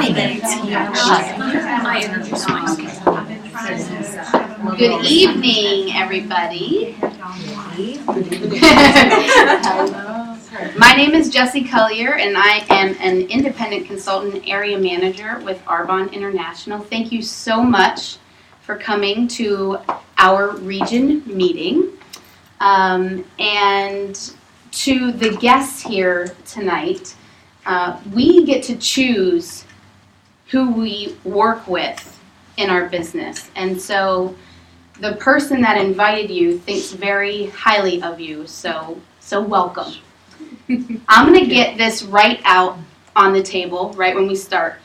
I introduced myself. Good evening, everybody. My name is Jessie Collier, and I am an independent consultant area manager with Arbonne International. Thank you so much for coming to our region meeting. And to the guests here tonight, we get to choose who we work with in our business. And so the person that invited you thinks very highly of you, so welcome. I'm going to get this right out on the table right when we start.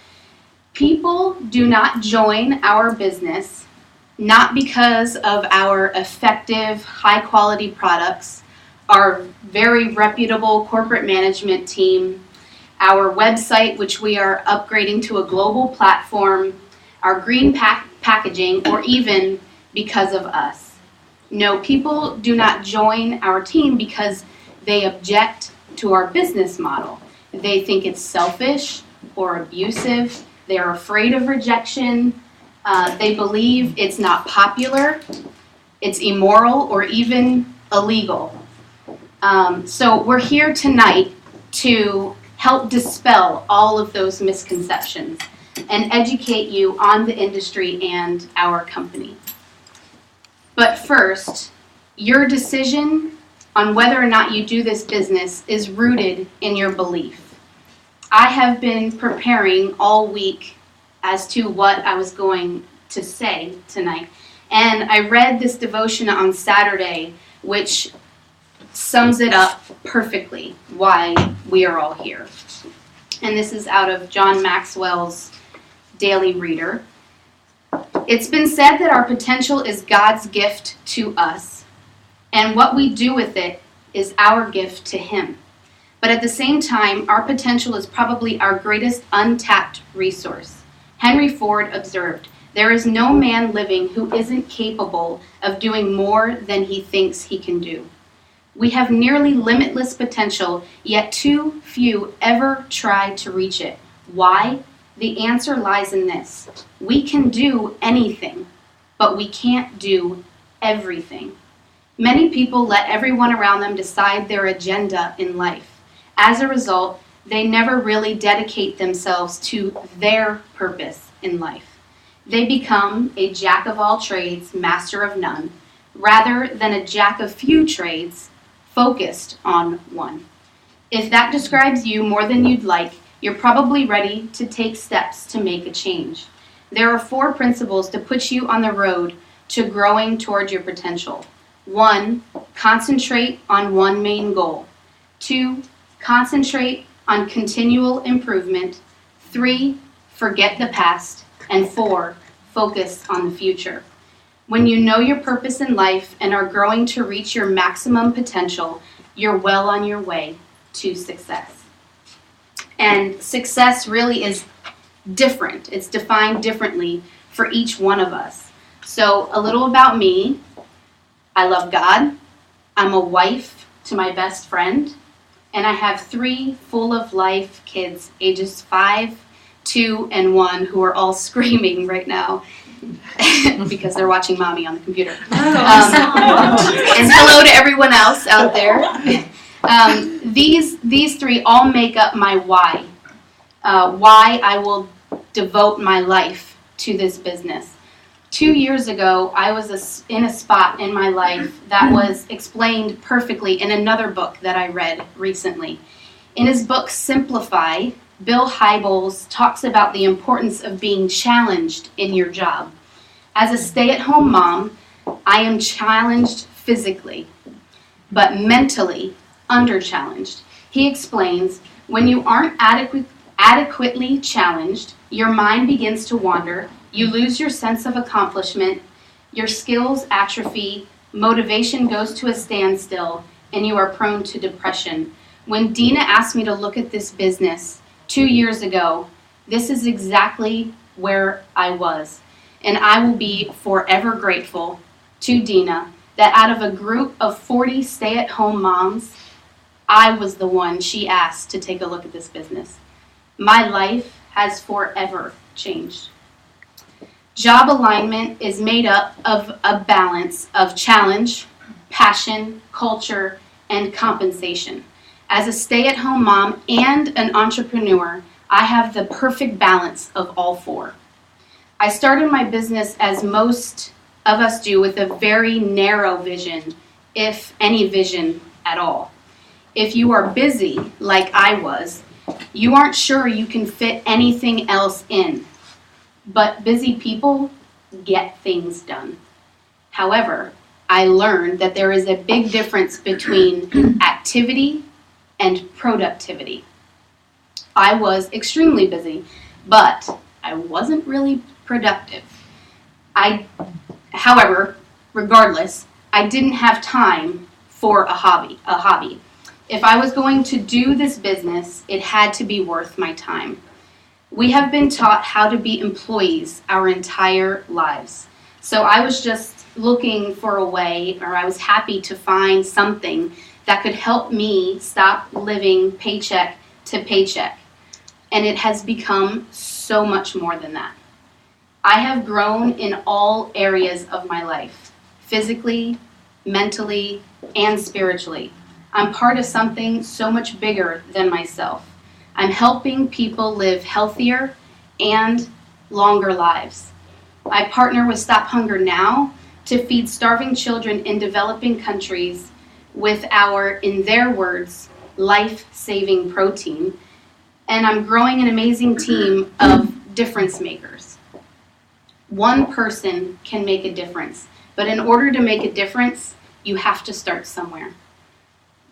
People do not join our business not because of our effective, high-quality products, our very reputable corporate management team, our website, which we are upgrading to a global platform, our green packaging, or even because of us. No, people do not join our team because they object to our business model. They think it's selfish or abusive. They are afraid of rejection. They believe it's not popular, it's immoral, or even illegal. So we're here tonight to help dispel all of those misconceptions and educate you on the industry and our company. But first, your decision on whether or not you do this business is rooted in your belief. I have been preparing all week as to what I was going to say tonight. And I read this devotion on Saturday, which sums it up perfectly, why we are all here. And this is out of John Maxwell's Daily Reader. It's been said that our potential is God's gift to us, and what we do with it is our gift to Him. But at the same time, our potential is probably our greatest untapped resource. Henry Ford observed, "There is no man living who isn't capable of doing more than he thinks he can do." We have nearly limitless potential, yet too few ever try to reach it. Why? The answer lies in this. We can do anything, but we can't do everything. Many people let everyone around them decide their agenda in life. As a result, they never really dedicate themselves to their purpose in life. They become a jack of all trades, master of none, rather than a jack of few trades, focused on one. If that describes you more than you'd like, you're probably ready to take steps to make a change. There are 4 principles to put you on the road to growing toward your potential. 1, concentrate on one main goal. 2, concentrate on continual improvement. 3, forget the past. And 4, focus on the future. When you know your purpose in life and are growing to reach your maximum potential, you're well on your way to success. And success really is different. It's defined differently for each one of us. So a little about me. I love God. I'm a wife to my best friend. And I have 3 full-of-life kids, ages 5, 2, and 1, who are all screaming right now because they're watching Mommy on the computer. And hello to everyone else out there. These 3 all make up my why. Why I will devote my life to this business. 2 years ago, I was in a spot in my life that was explained perfectly in another book that I read recently. In his book, Simplify, Bill Hybels talks about the importance of being challenged in your job. As a stay-at-home mom, I am challenged physically, but mentally under-challenged. He explains, when you aren't adequately challenged, your mind begins to wander, you lose your sense of accomplishment, your skills atrophy, motivation goes to a standstill, and you are prone to depression. When Dina asked me to look at this business 2 years ago, this is exactly where I was. And I will be forever grateful to Dina that out of a group of 40 stay-at-home moms, I was the one she asked to take a look at this business. My life has forever changed. Job alignment is made up of a balance of challenge, passion, culture, and compensation. As a stay-at-home mom and an entrepreneur, I have the perfect balance of all four. I started my business, as most of us do, with a very narrow vision, if any vision at all. If you are busy, like I was, you aren't sure you can fit anything else in. But busy people get things done. However, I learned that there is a big difference between activity and productivity. I was extremely busy, but I wasn't really productive. However, regardless, I didn't have time for a hobby. If I was going to do this business, it had to be worth my time. We have been taught how to be employees our entire lives. So I was just looking for a way, or I was happy to find something that could help me stop living paycheck to paycheck. And it has become so much more than that. I have grown in all areas of my life, physically, mentally, and spiritually. I'm part of something so much bigger than myself. I'm helping people live healthier and longer lives. I partner with Stop Hunger Now to feed starving children in developing countries with our, in their words, life-saving protein. And I'm growing an amazing team of difference makers. One person can make a difference, but in order to make a difference, you have to start somewhere.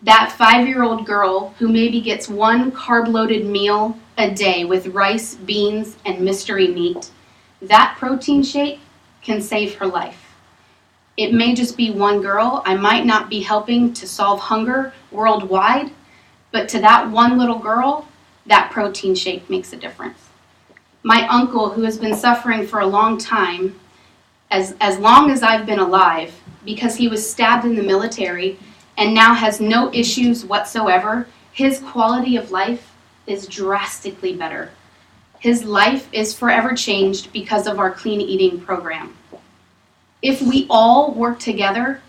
That 5-year-old girl who maybe gets one carb-loaded meal a day with rice, beans, and mystery meat, that protein shake can save her life. It may just be one girl. I might not be helping to solve hunger worldwide, but to that one little girl, that protein shake makes a difference. My uncle, who has been suffering for a long time, as long as I've been alive, because he was stabbed in the military and now has no issues whatsoever, his quality of life is drastically better. His life is forever changed because of our clean eating program. If we all work together,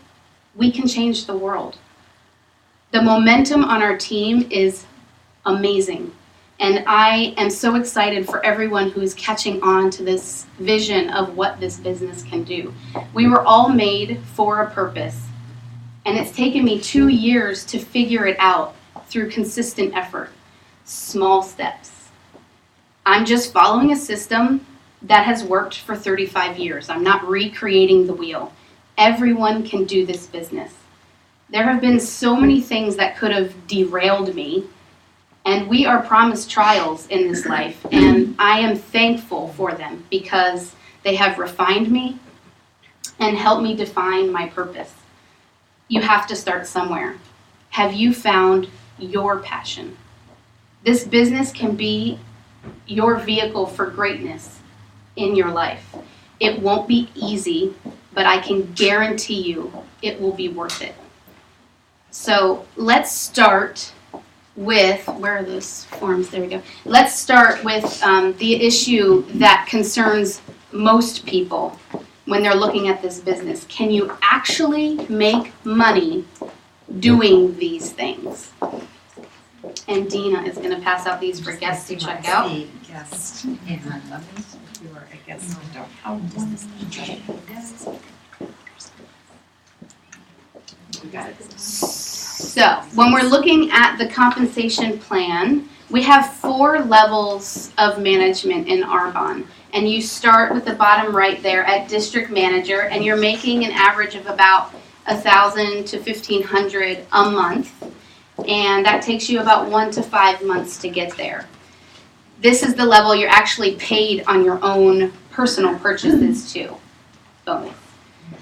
we can change the world. The momentum on our team is amazing, and I am so excited for everyone who is catching on to this vision of what this business can do. We were all made for a purpose. And it's taken me 2 years to figure it out through consistent effort, small steps. I'm just following a system that has worked for 35 years. I'm not recreating the wheel. Everyone can do this business. There have been so many things that could have derailed me, and we are promised trials in this life, and I am thankful for them because they have refined me and helped me define my purpose. You have to start somewhere. Have you found your passion? This business can be your vehicle for greatness in your life. It won't be easy, but I can guarantee you it will be worth it. So let's start with, where are those forms? There we go. Let's start with the issue that concerns most people when they're looking at this business. Can you actually make money doing these things? And Dina is going to pass out these for guests to check out. Guest, and let me, you are a guest, don't help. So, when we're looking at the compensation plan, we have 4 levels of management in Arbonne. And you start with the bottom right there at district manager, and you're making an average of about $1,000 to $1,500 a month. And that takes you about 1 to 5 months to get there. This is the level you're actually paid on your own personal purchases too. Bonus.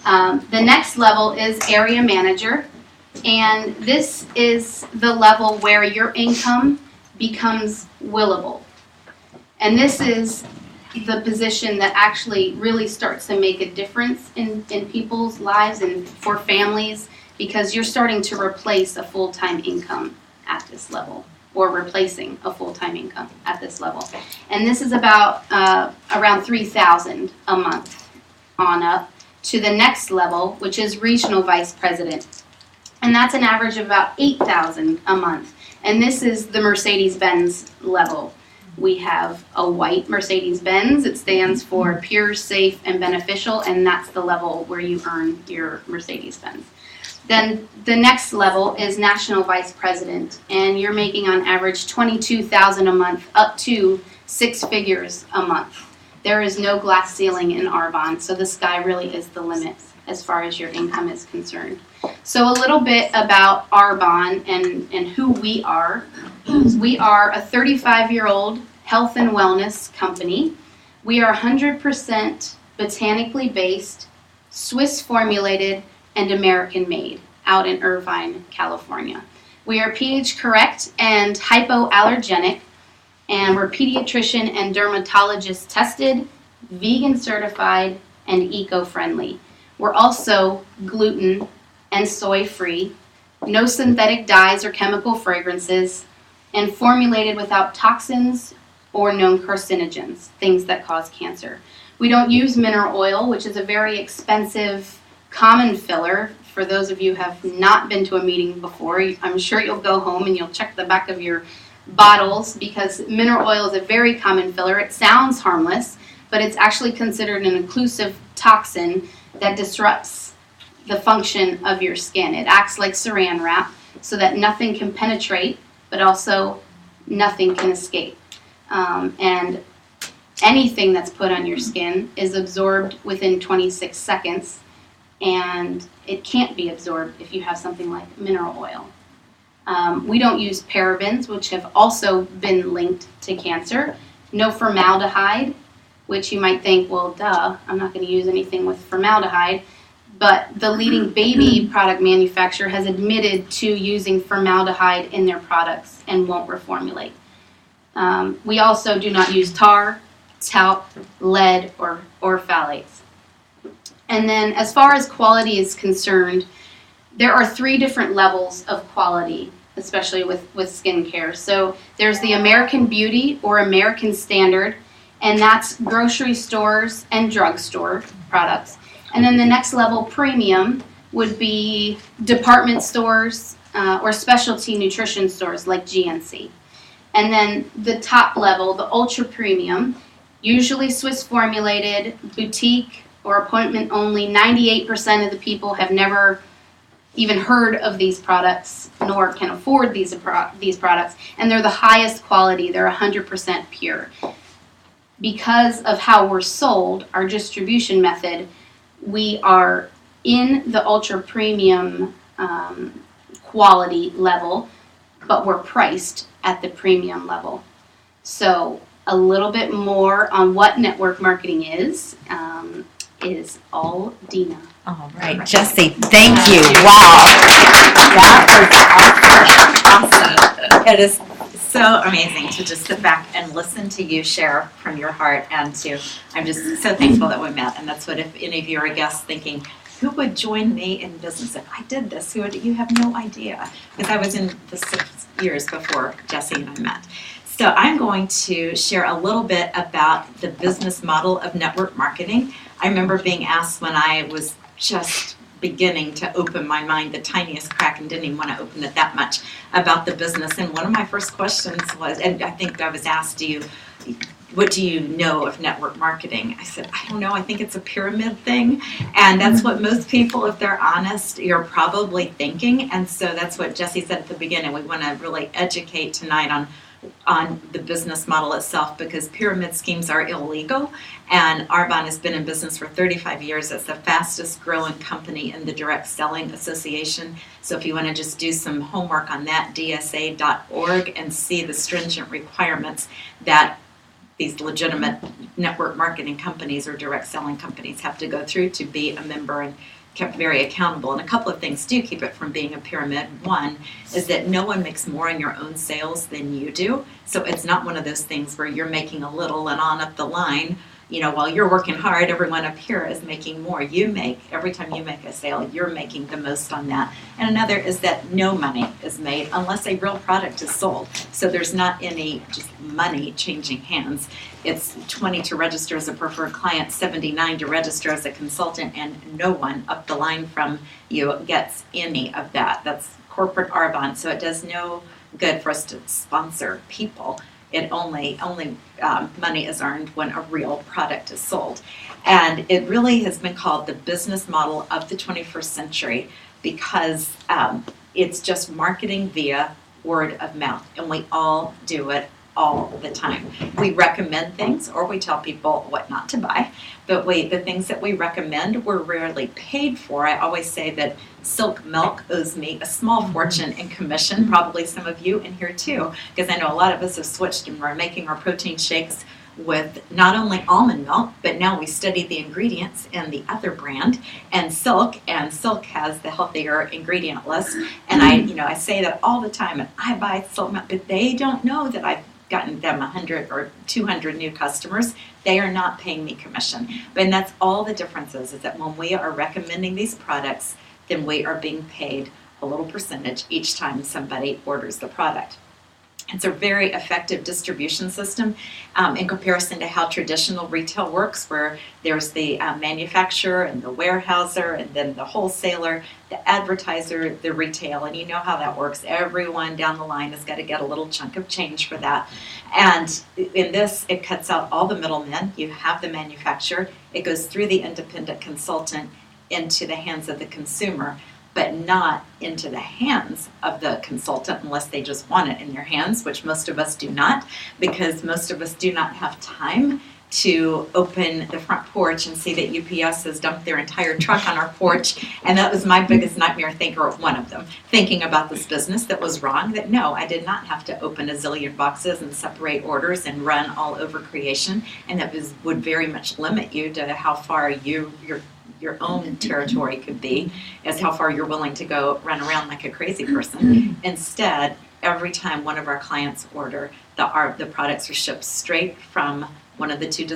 The next level is area manager, and this is the level where your income becomes willable. And this is the position that actually really starts to make a difference in people's lives and for families, because you're starting to replace a full-time income at this level or replacing a full-time income at this level. And this is about around $3,000 a month on up to the next level, which is regional vice president. And that's an average of about $8,000 a month. And this is the Mercedes-Benz level. We have a white Mercedes-Benz. It stands for pure, safe, and beneficial, and that's the level where you earn your Mercedes-Benz. Then the next level is national vice president, and you're making on average $22,000 a month, up to 6 figures a month. There is no glass ceiling in Arbonne, so the sky really is the limit as far as your income is concerned. So a little bit about Arbonne and who we are. We are a 35-year-old health and wellness company. We are 100% botanically based, Swiss formulated, and American made out in Irvine, California. We are pH correct and hypoallergenic, and we're pediatrician and dermatologist tested, vegan certified, and eco-friendly. We're also gluten and soy free, no synthetic dyes or chemical fragrances, and formulated without toxins or known carcinogens, things that cause cancer. We don't use mineral oil, which is a very expensive common filler. For those of you who have not been to a meeting before, I'm sure you'll go home and you'll check the back of your bottles, because mineral oil is a very common filler. It sounds harmless, but it's actually considered an occlusive toxin that disrupts the function of your skin. It acts like saran wrap so that nothing can penetrate, but also nothing can escape. And anything that's put on your skin is absorbed within 26 seconds, and it can't be absorbed if you have something like mineral oil. We don't use parabens, which have also been linked to cancer. No formaldehyde, which you might think, well, duh, I'm not going to use anything with formaldehyde. But the leading baby product manufacturer has admitted to using formaldehyde in their products and won't reformulate. We also do not use tar, talc, lead, or phthalates. And then as far as quality is concerned, there are 3 different levels of quality, especially with skincare. So there's the American Beauty or American Standard, and that's grocery stores and drugstore products. And then the next level, premium, would be department stores or specialty nutrition stores like GNC. And then the top level, the ultra premium, usually Swiss formulated, boutique, or appointment only. 98% of the people have never even heard of these products, nor can afford these products, and they're the highest quality. They're 100% pure. Because of how we're sold, our distribution method, we are in the ultra premium quality level, but we're priced at the premium level. So a little bit more on what network marketing is all Dina. All right, Jessie, thank you. Wow, that was awesome. It is so amazing to just sit back and listen to you share from your heart, and I'm just so thankful that we met. And that's what, if any of you are guests thinking, who would join me in business if I did this? You have no idea, because I was in the 6 years before Jessie and I met. So I'm going to share a little bit about the business model of network marketing. I remember being asked when I was just beginning to open my mind the tiniest crack and didn't even want to open it that much about the business. And one of my first questions was, and I think I was asked, what do you know of network marketing? I said, I don't know, I think it's a pyramid thing. And that's what most people, if they're honest, you're probably thinking. And so that's what Jessie said at the beginning. We want to really educate tonight on the business model itself, because pyramid schemes are illegal, and Arbonne has been in business for 35 years. It's the fastest growing company in the Direct Selling Association. So if you want to just do some homework on that, dsa.org, and see the stringent requirements that these legitimate network marketing companies or direct selling companies have to go through to be a member, and kept very accountable. And a couple of things do keep it from being a pyramid. One is that no one makes more on your own sales than you do. So it's not one of those things where you're making a little and on up the line while you're working hard, everyone up here is making more. Every time you make a sale, you're making the most on that. And another is that no money is made unless a real product is sold. So there's not any just money changing hands. It's 20 to register as a preferred client, 79 to register as a consultant, and no one up the line from you gets any of that. That's corporate Arbonne, so it does no good for us to sponsor people. It only money is earned when a real product is sold. And it really has been called the business model of the 21st century because it's just marketing via word of mouth, and we all do it all the time. We recommend things or we tell people what not to buy, but the things that we recommend we're rarely paid for. I always say that Silk Milk owes me a small fortune in commission, probably some of you in here too, because I know a lot of us have switched and we're making our protein shakes with not only almond milk, but now we study the ingredients in the other brand and Silk has the healthier ingredient list. And I say that all the time, and I buy Silk Milk, but they don't know that I've gotten them 100 or 200 new customers. They are not paying me commission. And that's all the difference is that when we are recommending these products, then we are being paid a little percentage each time somebody orders the product. It's a very effective distribution system in comparison to how traditional retail works, where there's the manufacturer and the warehouser and then the wholesaler, the advertiser, the retail, and you know how that works. Everyone down the line has got to get a little chunk of change for that. And in this, it cuts out all the middlemen. You have the manufacturer. It goes through the independent consultant into the hands of the consumer, but not into the hands of the consultant unless they just want it in their hands, which most of us do not, because most of us do not have time to open the front porch and see that UPS has dumped their entire truck on our porch. And that was my biggest nightmare, one of them, thinking about this business that was wrong, that no, I did not have to open a zillion boxes and separate orders and run all over creation. And that would very much limit you to how far your own territory could be, as how far you're willing to go run around like a crazy person. Instead, every time one of our clients order, the products are shipped straight from one of the two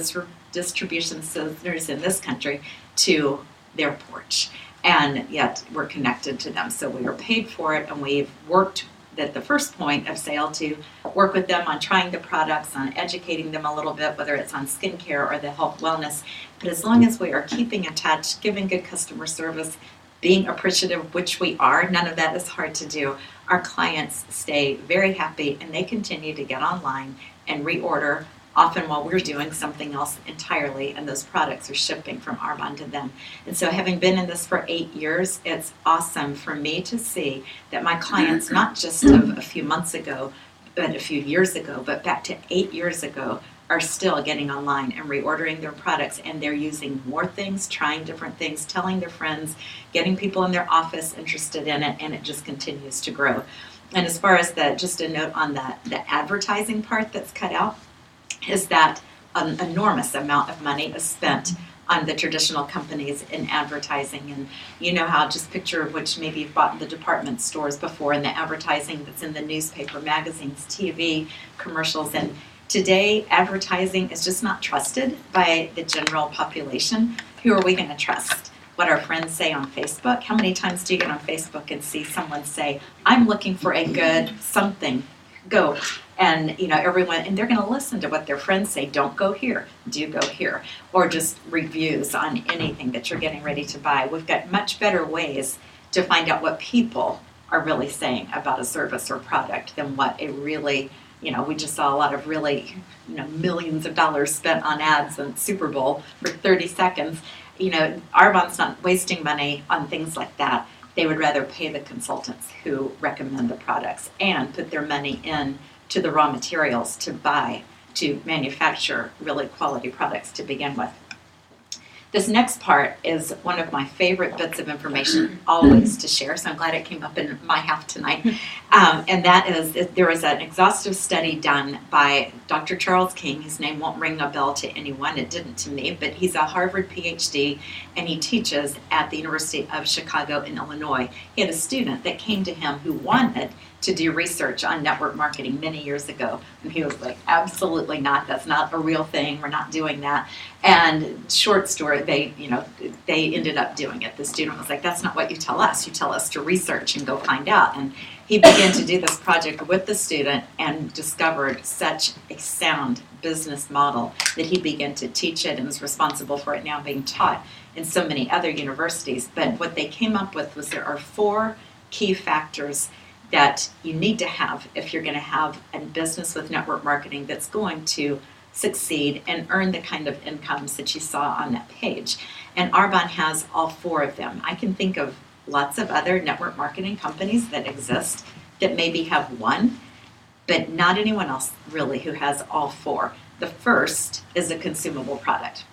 distribution centers in this country to their porch. And yet we're connected to them. So we are paid for it, and we've worked at the first point of sale to work with them on trying the products, on educating them a little bit, whether it's on skincare or the health wellness. But as long as we are keeping in touch, giving good customer service, being appreciative, which we are, none of that is hard to do, our clients stay very happy and they continue to get online and reorder, often while we're doing something else entirely, and those products are shipping from Arbonne to them. And so having been in this for 8 years, it's awesome for me to see that my clients, not just of a few months ago, but a few years ago, but back to 8 years ago, are still getting online and reordering their products, and they're using more things, trying different things, telling their friends, getting people in their office interested in it, and it just continues to grow. And as far as just a note on the advertising part that's cut out, is that an enormous amount of money is spent on the traditional companies in advertising. And you know how, just picture which maybe you've bought in the department stores before, and the advertising that's in the newspaper, magazines, TV, commercials. And today, advertising is just not trusted by the general population. Who are we going to trust? What our friends say on Facebook? How many times do you get on Facebook and see someone say, I'm looking for a good something, go. And everyone, and they're going to listen to what their friends say. Don't go here, do go here. Or just reviews on anything that you're getting ready to buy. We've got much better ways to find out what people are really saying about a service or product than what it really, we just saw a lot of really, millions of dollars spent on ads and Super Bowl for 30 seconds. Arbonne's not wasting money on things like that. They would rather pay the consultants who recommend the products and put their money in to the raw materials to manufacture really quality products to begin with. This next part is one of my favorite bits of information always to share, so I'm glad it came up in my half tonight. And that is, there was an exhaustive study done by Dr. Charles King. His name won't ring a bell to anyone, it didn't to me, but he's a Harvard PhD, and he teaches at the University of Chicago in Illinois. He had a student that came to him who wanted to do research on network marketing many years ago. And he was like, absolutely not, that's not a real thing, we're not doing that. And short story, they ended up doing it. The student was like, that's not what you tell us to research and go find out. And he began to do this project with the student and discovered such a sound business model that he began to teach it and is responsible for it now being taught in so many other universities. But what they came up with was there are 4 key factors that you need to have if you're going to have a business with network marketing that's going to succeed and earn the kind of incomes that you saw on that page. And Arbonne has all 4 of them. I can think of lots of other network marketing companies that exist that maybe have 1, but not anyone else really who has all 4. The first is a consumable product.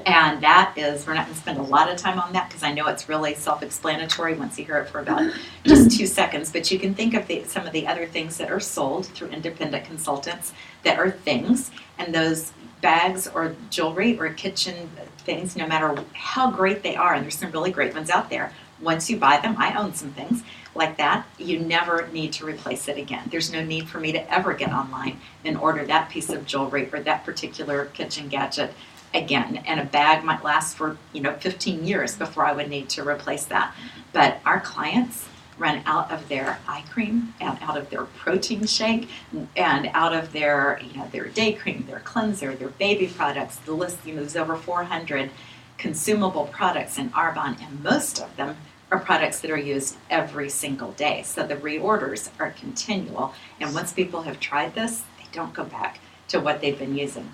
And that is, we're not going to spend a lot of time on that because I know it's really self-explanatory once you hear it for about just 2 seconds. But you can think of some of the other things that are sold through independent consultants that are things. And those bags or jewelry or kitchen things, no matter how great they are, and there's some really great ones out there, once you buy them, I own some things like that, you never need to replace it again. There's no need for me to ever get online and order that piece of jewelry or that particular kitchen gadget again, and a bag might last for 15 years before I would need to replace that. But our clients run out of their eye cream and out of their protein shake and out of their their day cream, their cleanser, their baby products. The list, there's over 400 consumable products in Arbonne, and most of them are products that are used every single day. So the reorders are continual, and once people have tried this, they don't go back to what they've been using.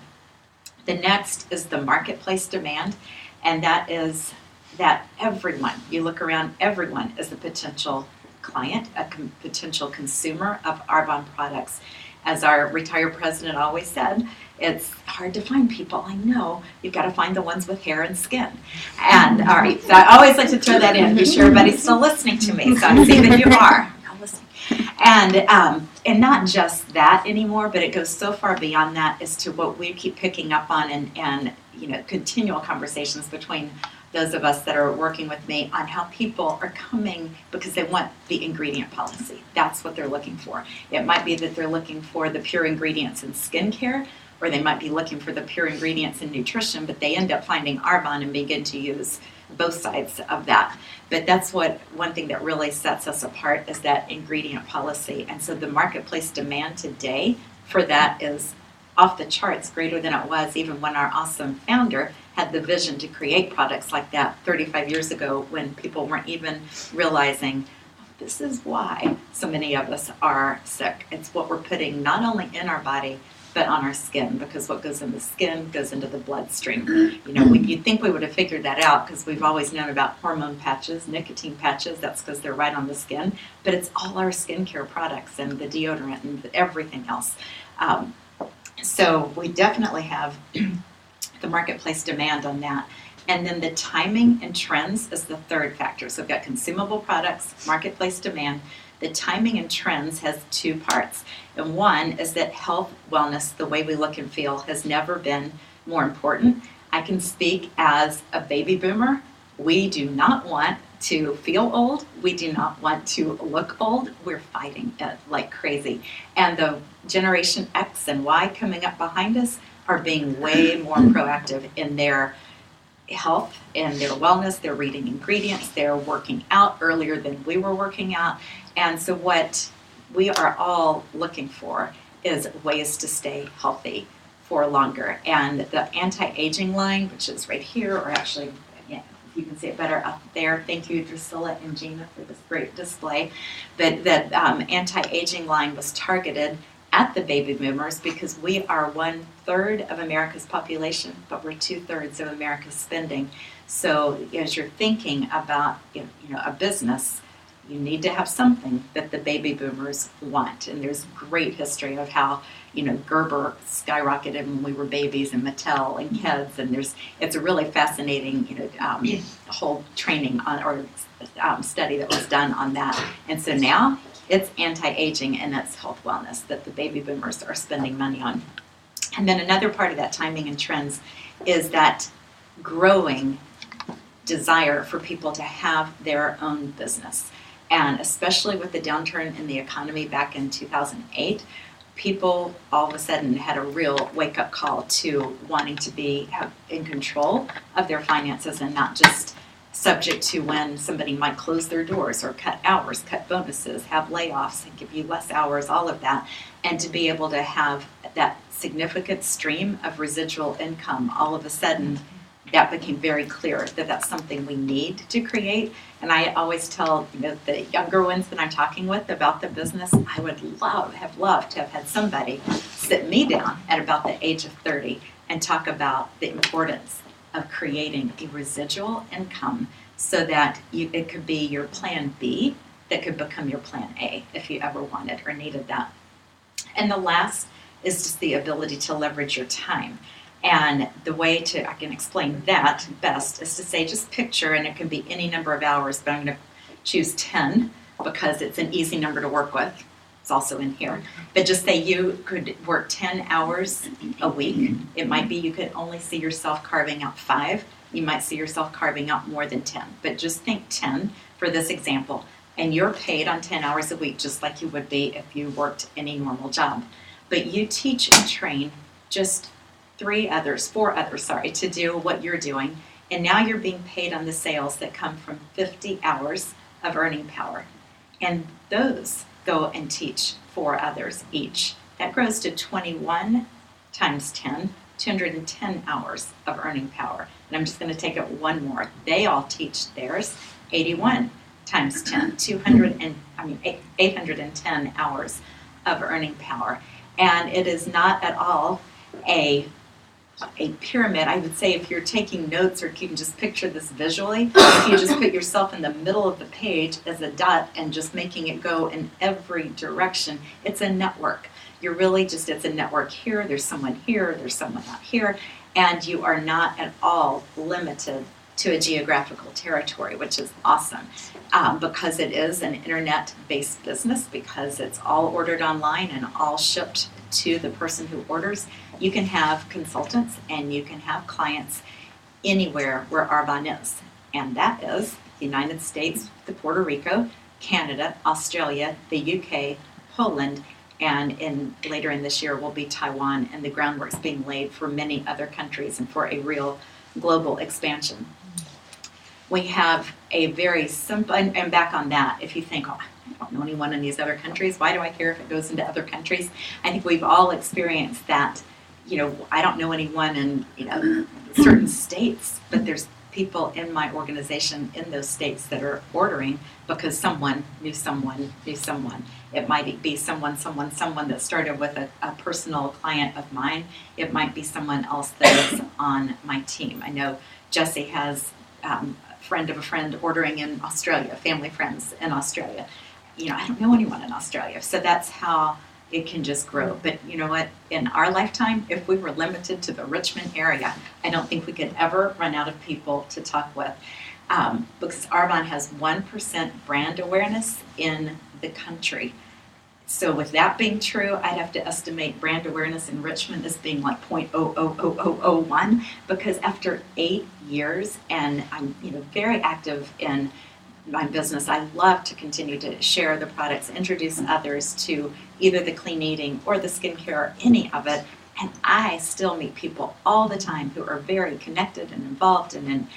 The next is the marketplace demand, and that is that everyone, you look around, everyone is a potential client, a potential consumer of Arbonne products. As our retired president always said, it's hard to find people. I know, you've got to find the ones with hair and skin. And all right, so I always like to throw that in, be sure everybody's still listening to me, so I see that you are. And not just that anymore, but it goes so far beyond that as to what we keep picking up on and continual conversations between those of us that are working with me on how people are coming because they want the ingredient policy. That's what they're looking for. It might be that they're looking for the pure ingredients in skincare, or they might be looking for the pure ingredients in nutrition, but they end up finding Arbonne and begin to use both sides of that. But that's one thing that really sets us apart is that ingredient policy. And so the marketplace demand today for that is off the charts, greater than it was even when our awesome founder had the vision to create products like that 35 years ago, when people weren't even realizing this is why so many of us are sick. It's what we're putting not only in our body, but on our skin, because what goes in the skin goes into the bloodstream. You'd think we would have figured that out because we've always known about hormone patches, nicotine patches, that's because they're right on the skin, but it's all our skincare products and the deodorant and everything else. So we definitely have the marketplace demand on that. And then the timing and trends is the third factor. So we've got consumable products, marketplace demand. The timing and trends has 2 parts. And one is that health, wellness, the way we look and feel has never been more important. I can speak as a baby boomer. We do not want to feel old. We do not want to look old. We're fighting it like crazy. And the Generation X and Y coming up behind us are being way more proactive in their health and their wellness. They're reading ingredients. They're working out earlier than we were working out. And so what we are all looking for is ways to stay healthy for longer. And the anti-aging line, which is right here, or actually, yeah, if you can see it better up there. Thank you, Drusilla and Gina, for this great display. But that anti-aging line was targeted at the baby boomers because we are 1/3 of America's population, but we're 2/3 of America's spending. So as you're thinking about a business, you need to have something that the baby boomers want. And there's great history of how, Gerber skyrocketed when we were babies, and Mattel and Keds, and it's a really fascinating, whole training study that was done on that. And so now it's anti-aging and it's health wellness that the baby boomers are spending money on. And then another part of that timing and trends is that growing desire for people to have their own business. And especially with the downturn in the economy back in 2008, people all of a sudden had a real wake-up call to wanting to be in control of their finances and not just subject to when somebody might close their doors or cut hours, cut bonuses, have layoffs and give you less hours, all of that. And to be able to have that significant stream of residual income, all of a sudden that became very clear that that's something we need to create. And I always tell the younger ones that I'm talking with about the business, I would have loved to have had somebody sit me down at about the age of 30 and talk about the importance of creating a residual income so that it could be your plan B that could become your plan A if you ever wanted or needed that. And the last is just the ability to leverage your time. And the way I can explain that best is to say, just picture, and it can be any number of hours, but I'm going to choose 10 because it's an easy number to work with. It's also in here. But just say you could work 10 hours a week. It might be you could only see yourself carving out 5. You might see yourself carving out more than 10. But just think 10 for this example. And you're paid on 10 hours a week just like you would be if you worked any normal job. But you teach and train just 4 others, to do what you're doing. And now you're being paid on the sales that come from 50 hours of earning power. And those go and teach 4 others each. That grows to 21 times 10, 210 hours of earning power. And I'm just going to take it one more. They all teach theirs, 81 times 10, 810 hours of earning power. And it is not at all a pyramid. I would say if you're taking notes, or if you can just picture this visually, if you just put yourself in the middle of the page as a dot and just making it go in every direction, it's a network. You're really just, it's a network here, there's someone out here, and you are not at all limited to a geographical territory, which is awesome because it is an internet-based business, because it's all ordered online and all shipped to the person who orders. You can have consultants and you can have clients anywhere where Arbonne is. And that is the United States, Puerto Rico, Canada, Australia, the UK, Poland, and later in this year will be Taiwan, and the groundwork's being laid for many other countries and for a real global expansion. We have a very simple, and back on that, if you think, I don't know anyone in these other countries, why do I care if it goes into other countries? I think we've all experienced that, I don't know anyone in, certain states, but there's people in my organization in those states that are ordering because someone knew someone knew someone. It might be someone that started with a personal client of mine. It might be someone else that is on my team. I know Jesse has a friend of a friend ordering in Australia, family friends in Australia. I don't know anyone in Australia, so that's how it can just grow. But you know what? In our lifetime, if we were limited to the Richmond area, I don't think we could ever run out of people to talk with. Because Arbonne has 1% brand awareness in the country. So with that being true, I'd have to estimate brand awareness in Richmond as being like 0.00001, because after 8 years, and I'm very active in my business, I love to continue to share the products, introduce others to either the clean eating or the skincare, or any of it. And I still meet people all the time who are very connected and involved and in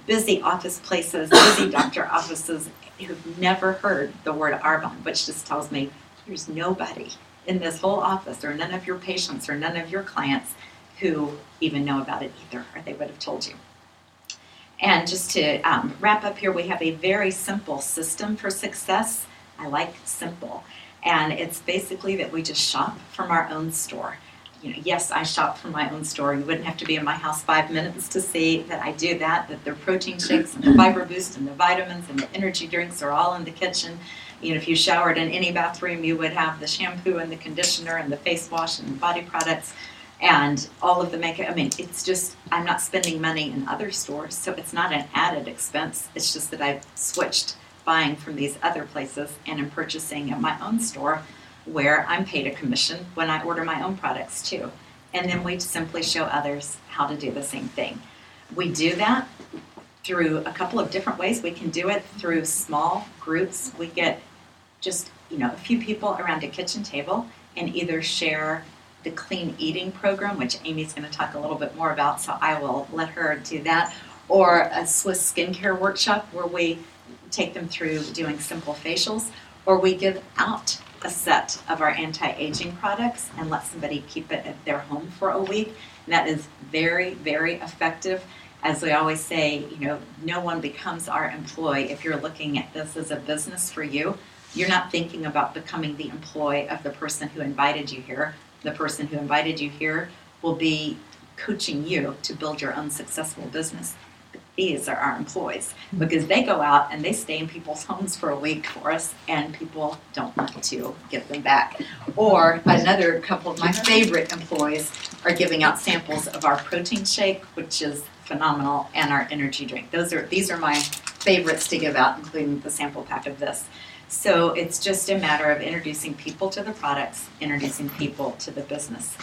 busy office places, busy doctor offices, who've never heard the word Arbonne, which just tells me there's nobody in this whole office, or none of your patients or none of your clients who even know about it either, or they would have told you. And just to wrap up here, we have a very simple system for success. I like simple. And it's basically that we just shop from our own store. yes, I shop from my own store. You wouldn't have to be in my house 5 minutes to see that I do that their protein shakes and the fiber boost and the vitamins and the energy drinks are all in the kitchen. If you showered in any bathroom, you would have the shampoo and the conditioner and the face wash and the body products and all of the makeup. It's just, I'm not spending money in other stores, so it's not an added expense. It's just that I've switched buying from these other places and am purchasing at my own store where I'm paid a commission when I order my own products too. And then we simply show others how to do the same thing. We do that through a couple of different ways. We can do it through small groups. We get just, a few people around a kitchen table and either share the clean eating program, which Amy's going to talk a little bit more about, so I will let her do that, or a Swiss skincare workshop where we take them through doing simple facials, or we give out a set of our anti-aging products and let somebody keep it at their home for a week. And that is very, very effective. As we always say, no one becomes our employee. If you're looking at this as a business for you, you're not thinking about becoming the employee of the person who invited you here. The person who invited you here will be coaching you to build your own successful business. These are our employees because they go out and they stay in people's homes for a week for us and people don't want to give them back. Or another couple of my favorite employees are giving out samples of our protein shake, which is phenomenal, and our energy drink. These are my favorites to give out, including the sample pack of this. So it's just a matter of introducing people to the products, introducing people to the business.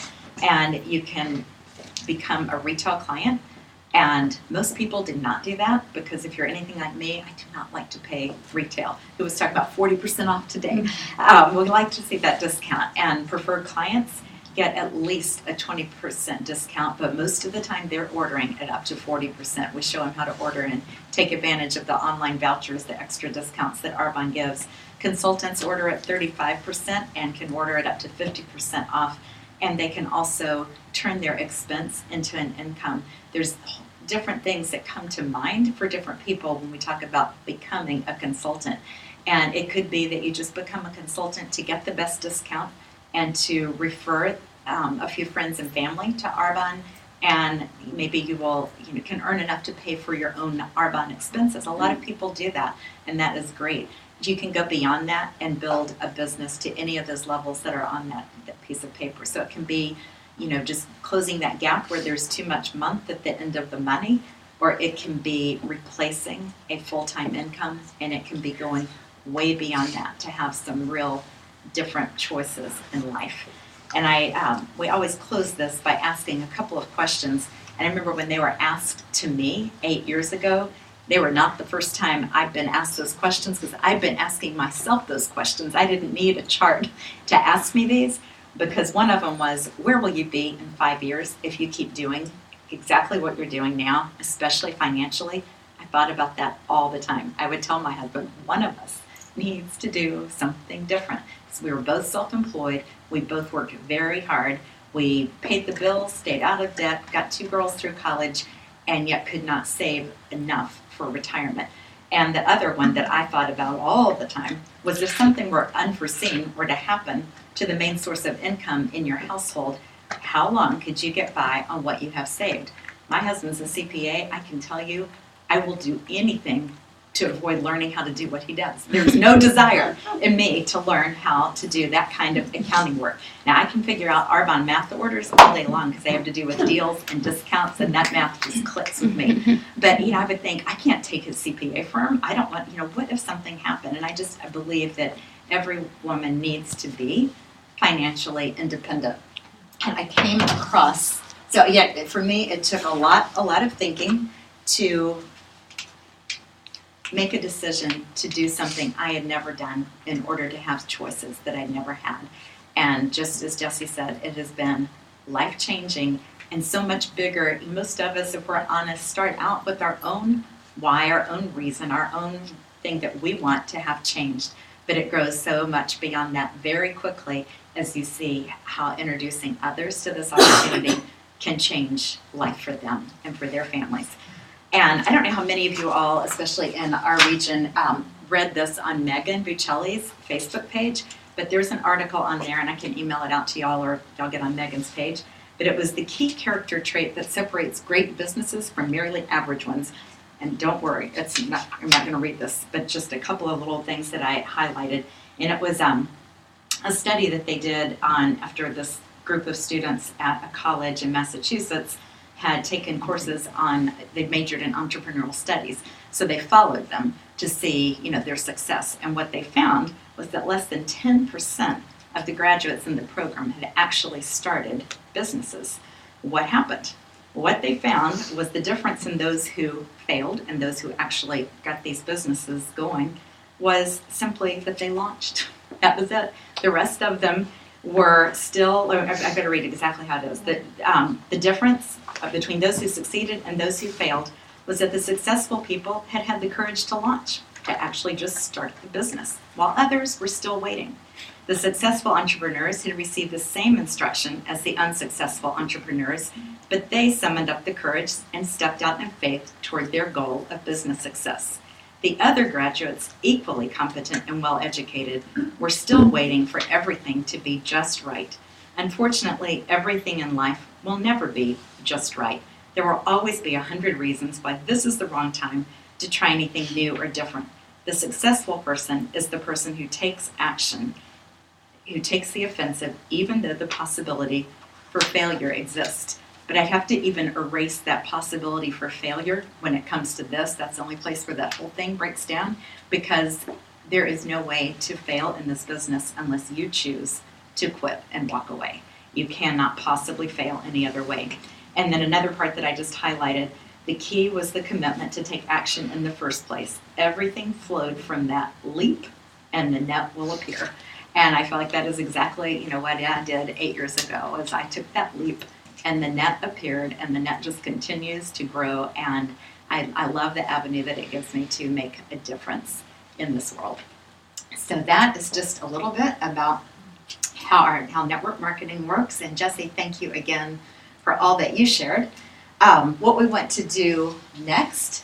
And you can become a retail client. And most people did not do that because if you're anything like me, I do not like to pay retail. It was talking about 40% off today. We like to see that discount. And preferred clients get at least a 20% discount, but most of the time they're ordering at up to 40%. We show them how to order and take advantage of the online vouchers, the extra discounts that Arbonne gives. Consultants order at 35% and can order it up to 50% off. And they can also turn their expense into an income. There's different things that come to mind for different people when we talk about becoming a consultant. And it could be that you just become a consultant to get the best discount and to refer a few friends and family to Arbonne, and maybe you can earn enough to pay for your own Arbonne expenses. A lot of people do that, and that is great. You can go beyond that and build a business to any of those levels that are on that piece of paper. So it can be, just closing that gap where there's too much month at the end of the money, or it can be replacing a full-time income, and it can be going way beyond that to have some real different choices in life. And we always close this by asking a couple of questions. And I remember when they were asked to me 8 years ago, they were not the first time I've been asked those questions because I've been asking myself those questions. I didn't need a chart to ask me these because one of them was, where will you be in 5 years if you keep doing exactly what you're doing now, especially financially? I thought about that all the time. I would tell my husband, one of us needs to do something different. So we were both self-employed. We both worked very hard. We paid the bills, stayed out of debt, got 2 girls through college, and yet could not save enough for retirement. And the other one that I thought about all the time was if something were unforeseen were to happen to the main source of income in your household, how long could you get by on what you have saved? My husband's a CPA. I can tell you, I will do anything to avoid learning how to do what he does. There's no desire in me to learn how to do that kind of accounting work. Now, I can figure out Arbonne math orders all day long because they have to do with deals and discounts, and that math just clicks with me. But, I would think, I can't take his CPA firm. I don't want, what if something happened? And I believe that every woman needs to be financially independent. And I came across, for me, it took a lot of thinking to make a decision to do something I had never done in order to have choices that I'd never had. And just as Jessie said, it has been life-changing and so much bigger. Most of us, if we're honest, start out with our own why, our own reason, our own thing that we want to have changed. But it grows so much beyond that very quickly as you see how introducing others to this opportunity can change life for them and for their families. And I don't know how many of you all, especially in our region, read this on Megan Buccelli's Facebook page, but there's an article on there, and I can email it out to y'all, or y'all get on Megan's page. But it was the key character trait that separates great businesses from merely average ones. And don't worry, I'm not going to read this, but just a couple of little things that I highlighted. And it was a study that they did after this group of students at a college in Massachusetts had taken courses they majored in entrepreneurial studies. So they followed them to see, their success. And what they found was that less than 10% of the graduates in the program had actually started businesses. What happened? What they found was the difference in those who failed and those who actually got these businesses going was simply that they launched. That was it. The rest of them were still, I better read exactly how it is. The difference between those who succeeded and those who failed was that the successful people had the courage to launch, to actually just start the business, while others were still waiting. The successful entrepreneurs had received the same instruction as the unsuccessful entrepreneurs, but they summoned up the courage and stepped out in faith toward their goal of business success. The other graduates, equally competent and well-educated, were still waiting for everything to be just right. Unfortunately, everything in life will never be just right. There will always be 100 reasons why this is the wrong time to try anything new or different. The successful person is the person who takes action, who takes the offensive, even though the possibility for failure exists. But I have to even erase that possibility for failure when it comes to this. That's the only place where that whole thing breaks down, because there is no way to fail in this business unless you choose to quit and walk away. You cannot possibly fail any other way. And then another part that I just highlighted, the key was the commitment to take action in the first place. Everything flowed from that leap, and the net will appear. And I feel like that is exactly, what I did 8 years ago, is I took that leap, and the net appeared, and the net just continues to grow. And I love the avenue that it gives me to make a difference in this world. So that is just a little bit about how network marketing works. And Jesse, thank you again for all that you shared. What we want to do next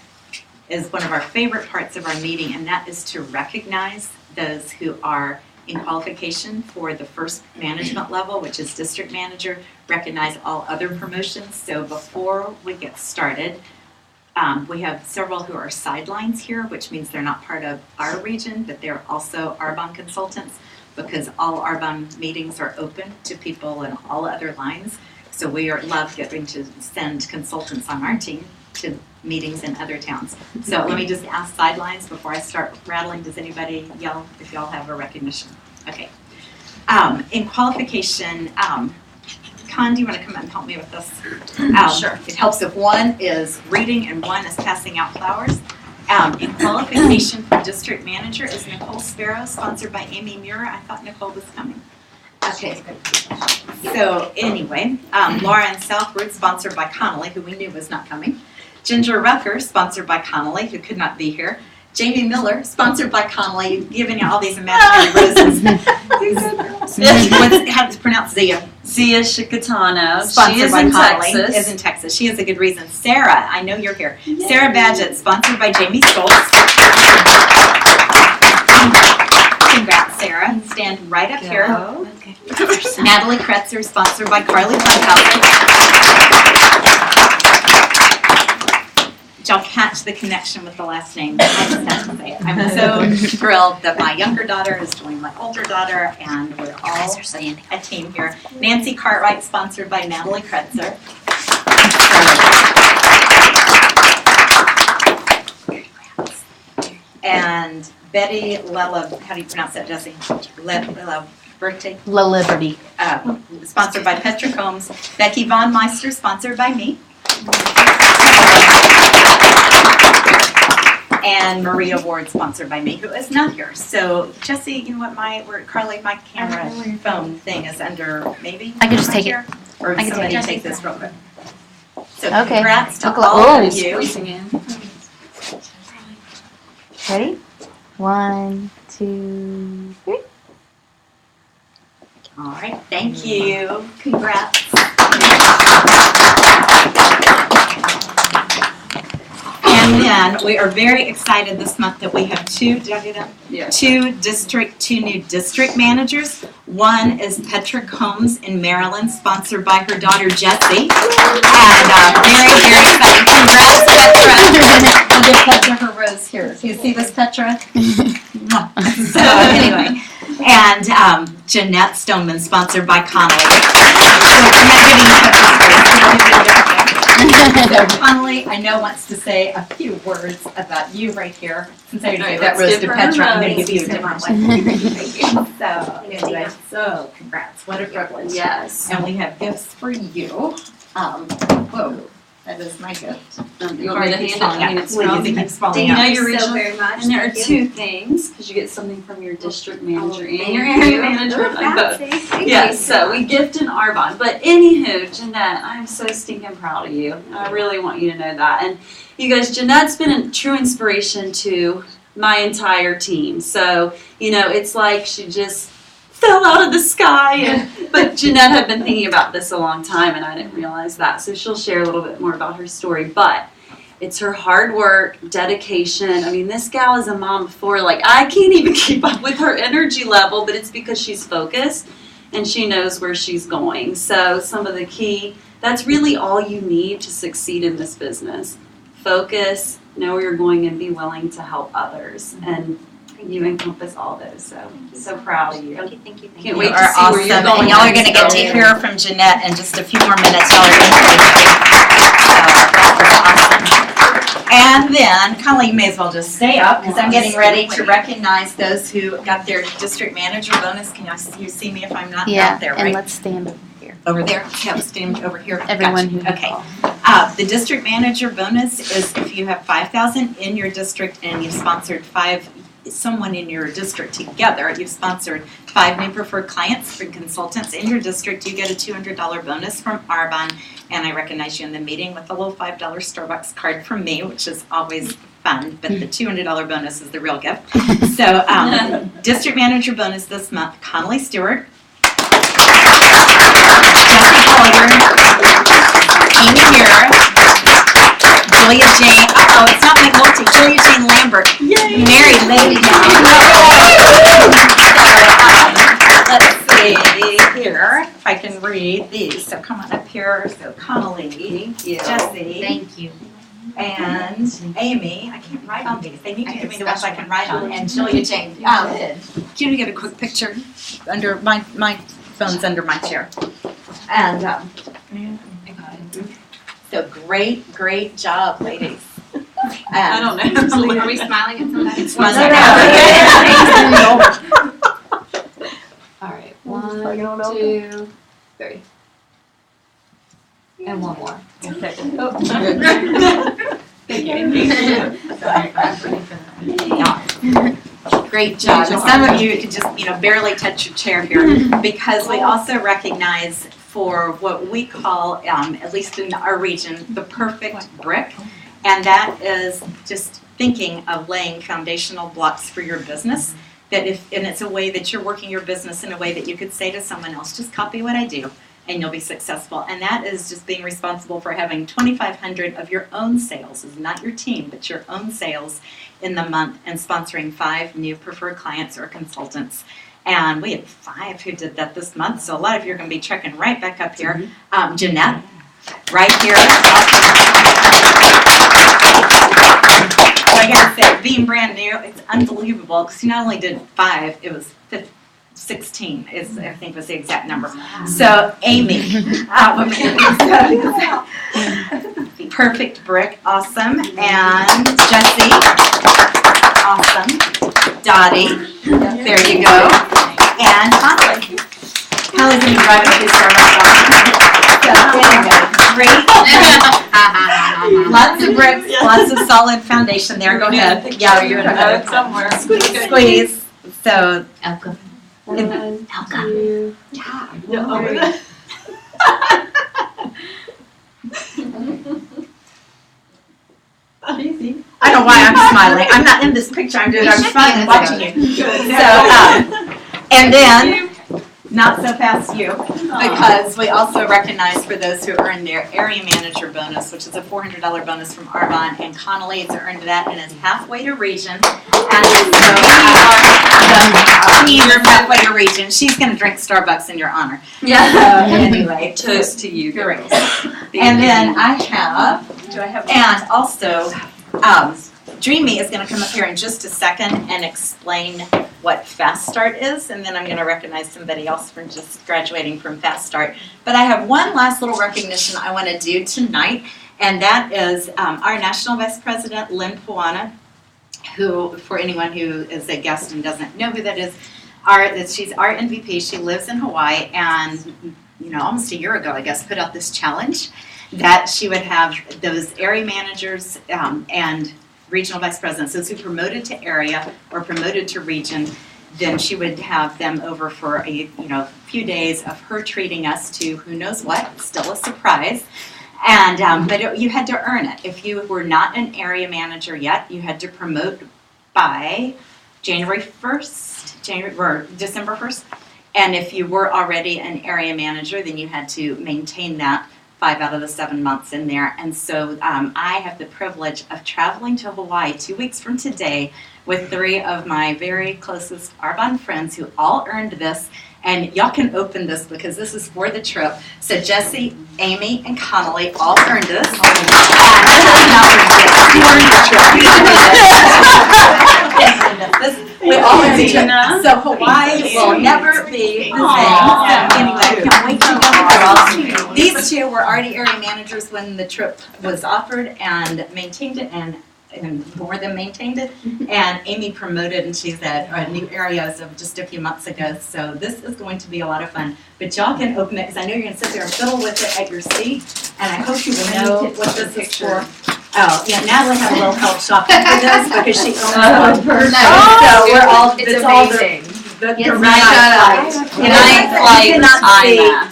is one of our favorite parts of our meeting, and that is to recognize those who are in qualification for the first management level, which is district manager, recognize all other promotions. So before we get started, we have several who are sidelines here, which means they're not part of our region, but they're also Arbonne consultants, because all Arbonne meetings are open to people in all other lines. So we love getting to send consultants on our team to meetings in other towns. So let me just ask sidelines before I start rattling. Does anybody yell if y'all have a recognition? Okay. In qualification, Con, do you want to come and help me with this? Sure. It helps if one is reading and one is passing out flowers. In qualification for district manager is Nicole Sparrow, sponsored by Amy Muir. I thought Nicole was coming. Okay. So anyway, Lauren Southward, sponsored by Connolly, who we knew was not coming. Ginger Rucker, sponsored by Connolly, who could not be here. Jamie Miller, sponsored by Connolly, giving you all these imaginary roses. How to pronounce Zia? Zia Shikatano. Sponsored She is by in Connolly. Texas. Is in Texas. She has a good reason. Sarah, I know you're here. Yay. Sarah Badgett, sponsored by Jamie Stoltz. Congrats, Sarah. Stand right up here. Okay. Natalie Krezter, sponsored by Carly Funkhauser. Did y'all catch the connection with the last name? I just have to say it. I'm so thrilled that my younger daughter is joining my older daughter, and we're all a team here. Nancy Cartwright, sponsored by Natalie Krezter. And Betty Lella, how do you pronounce that, Jesse? Birthday? La Liberty. Sponsored by Petra Combs. Becky Von Meister, sponsored by me. And Maria Ward, sponsored by me, who is not here. So, Jesse, you know what, Carly, my camera phone thing is under, maybe? I could just take it. Here? Or I can somebody take it. take this real quick. So, Okay. congrats to Look, all oh. of you. Squeezing in. Ready? 1, 2, 3. All right, thank you. Congrats. And then we are very excited this month that we have two new district managers. One is Petra Combs in Maryland, sponsored by her daughter Jessie. And very, very exciting. Congrats, Petra. I'll give Petra her rose here. Do you see this, Petra? So anyway, and Jeanette Stoneman, sponsored by Connolly. So Connolly, I know, wants to say a few words about you right here. Since I already gave that rose to Petra, I'm going to give you a different one. So anyway, so congrats. What a privilege. Yes. And we have gifts for you. Whoa, that is my gift. You want me to hand it? I mean, it's Please, from it keeps falling Dana, out. your Thank you so regional. very much. And there are Thank you. 2 things, because you get something from your district manager and Thank your you. area manager, Oh, like both. fancy. Thank Yes, you so we gift an Arbonne. But anywho, Jeanette, I'm so stinking proud of you. I really want you to know that. And you guys, Jeanette's been a true inspiration to my entire team. So, it's like she just fell out of the sky. But Jeanette had been thinking about this a long time, and I didn't realize that. So she'll share a little bit more about her story. But it's her hard work, dedication. I mean, this gal is a mom before. Like, I can't even keep up with her energy level, but it's because she's focused and she knows where she's going. So some of the key, that's really all you need to succeed in this business. Focus, know where you're going, and be willing to help others. And you encompass all those. So proud of you. Thank you. Can't You wait to are see where you're awesome, going. and y'all are going to get to next. hear from Jeanette in just a few more minutes. Y'all are going to awesome. And then, Connelly, you may as well just stay up because I'm getting ready to recognize those who got their district manager bonus. Can you see me if I'm not out there, and right? let's stand over here. Over there? Yeah, stand over here. Everyone Gotcha. who Okay. called. The district manager bonus is if you have 5,000 in your district and you've sponsored someone in your district together, you've sponsored 5 new preferred clients and consultants in your district, you get a $200 bonus from Arbonne, and I recognize you in the meeting with a little $5 Starbucks card from me, which is always fun, but the $200 bonus is the real gift. So district manager bonus this month, Connolly Stewart, Jesse Collier, Amy Muir, Julia Jane, it's not McNulty, Julia Jane Lambert, Mary Lady let's see here, if I can read these. So come on up here. So Connolly, Thank you. Jesse, Thank you. and Amy. I can't write on these. They need to give me the ones I can write on. And Julia Jane. Can you get a quick picture? Under my phone's under my chair. And so great job, ladies. I don't know. Are we smiling at somebody? Smiling All right. 1, 2, 3. And one more. Great job. And some of you just, barely touch your chair here because we also recognize for what we call, at least in our region, the perfect brick. And that is just thinking of laying foundational blocks for your business. And it's a way that you're working your business in a way that you could say to someone else, just copy what I do and you'll be successful. And that is just being responsible for having 2,500 of your own sales, it's not your team, but your own sales in the month, and sponsoring 5 new preferred clients or consultants. And we had 5 who did that this month, so a lot of you are going to be trekking right back up here. Jeanette, right here. So I gotta say, being brand new, it's unbelievable because you not only did 5, it was 16 is, I think, was the exact number. So Amy, perfect brick, awesome, and Jessie, awesome, Dottie, there you go, and Connolly. Connolly's gonna be driving up these Starbucks. So anyway, great. Lots of bricks, lots of solid foundation there. Go ahead. Yeah, you're gonna have it somewhere. squeeze. So, Elka. 1, 2. yeah. I don't know why I'm smiling. I'm not in this picture. I'm smiling watching you. So, and then, not so fast you. because we also recognize for those who earned their area manager bonus, which is a $400 bonus from Arbonne, and Connolly has earned that and is halfway to region. And so the queen of halfway to region, she's going to drink Starbucks in your honor. Yeah. Anyway, Toast to you. great. And then and also, Dreamy is going to come up here in just a second and explain what Fast Start is, and then I'm going to recognize somebody else for just graduating from Fast Start. But I have one last little recognition I want to do tonight, and that is our National Vice President, Lynn Puana, who, for anyone who is a guest and doesn't know who that is, she's our MVP. She lives in Hawaii, and almost a year ago, I guess, put out this challenge that she would have those area managers and regional vice presidents, those who promoted to area or promoted to region, then she would have them over for a few days of her treating us to who knows what, still a surprise. And but you had to earn it. If you were not an area manager yet, you had to promote by January 1st, or December 1st. And if you were already an area manager, then you had to maintain that 5 out of the 7 months in there. And so I have the privilege of traveling to Hawaii 2 weeks from today with 3 of my very closest Arbonne friends who all earned this. And y'all can open this because this is for the trip. So Jesse, Amy, and Connolly all earned this. We all earned it. So Hawaii will never be the same. So anyway, can't wait to go with y'all. These 2 were already area managers when the trip was offered and maintained it, and more than maintained it. And Amy promoted, and she's at new areas of just a few months ago. So this is going to be a lot of fun. But y'all can open it because I know you're going to sit there and fiddle with it at your seat. And I hope you will know what this is for. Oh, yeah, Natalie had a little help shopping for this because she owns one. So we're all, it's all the right side. Can I IMAX.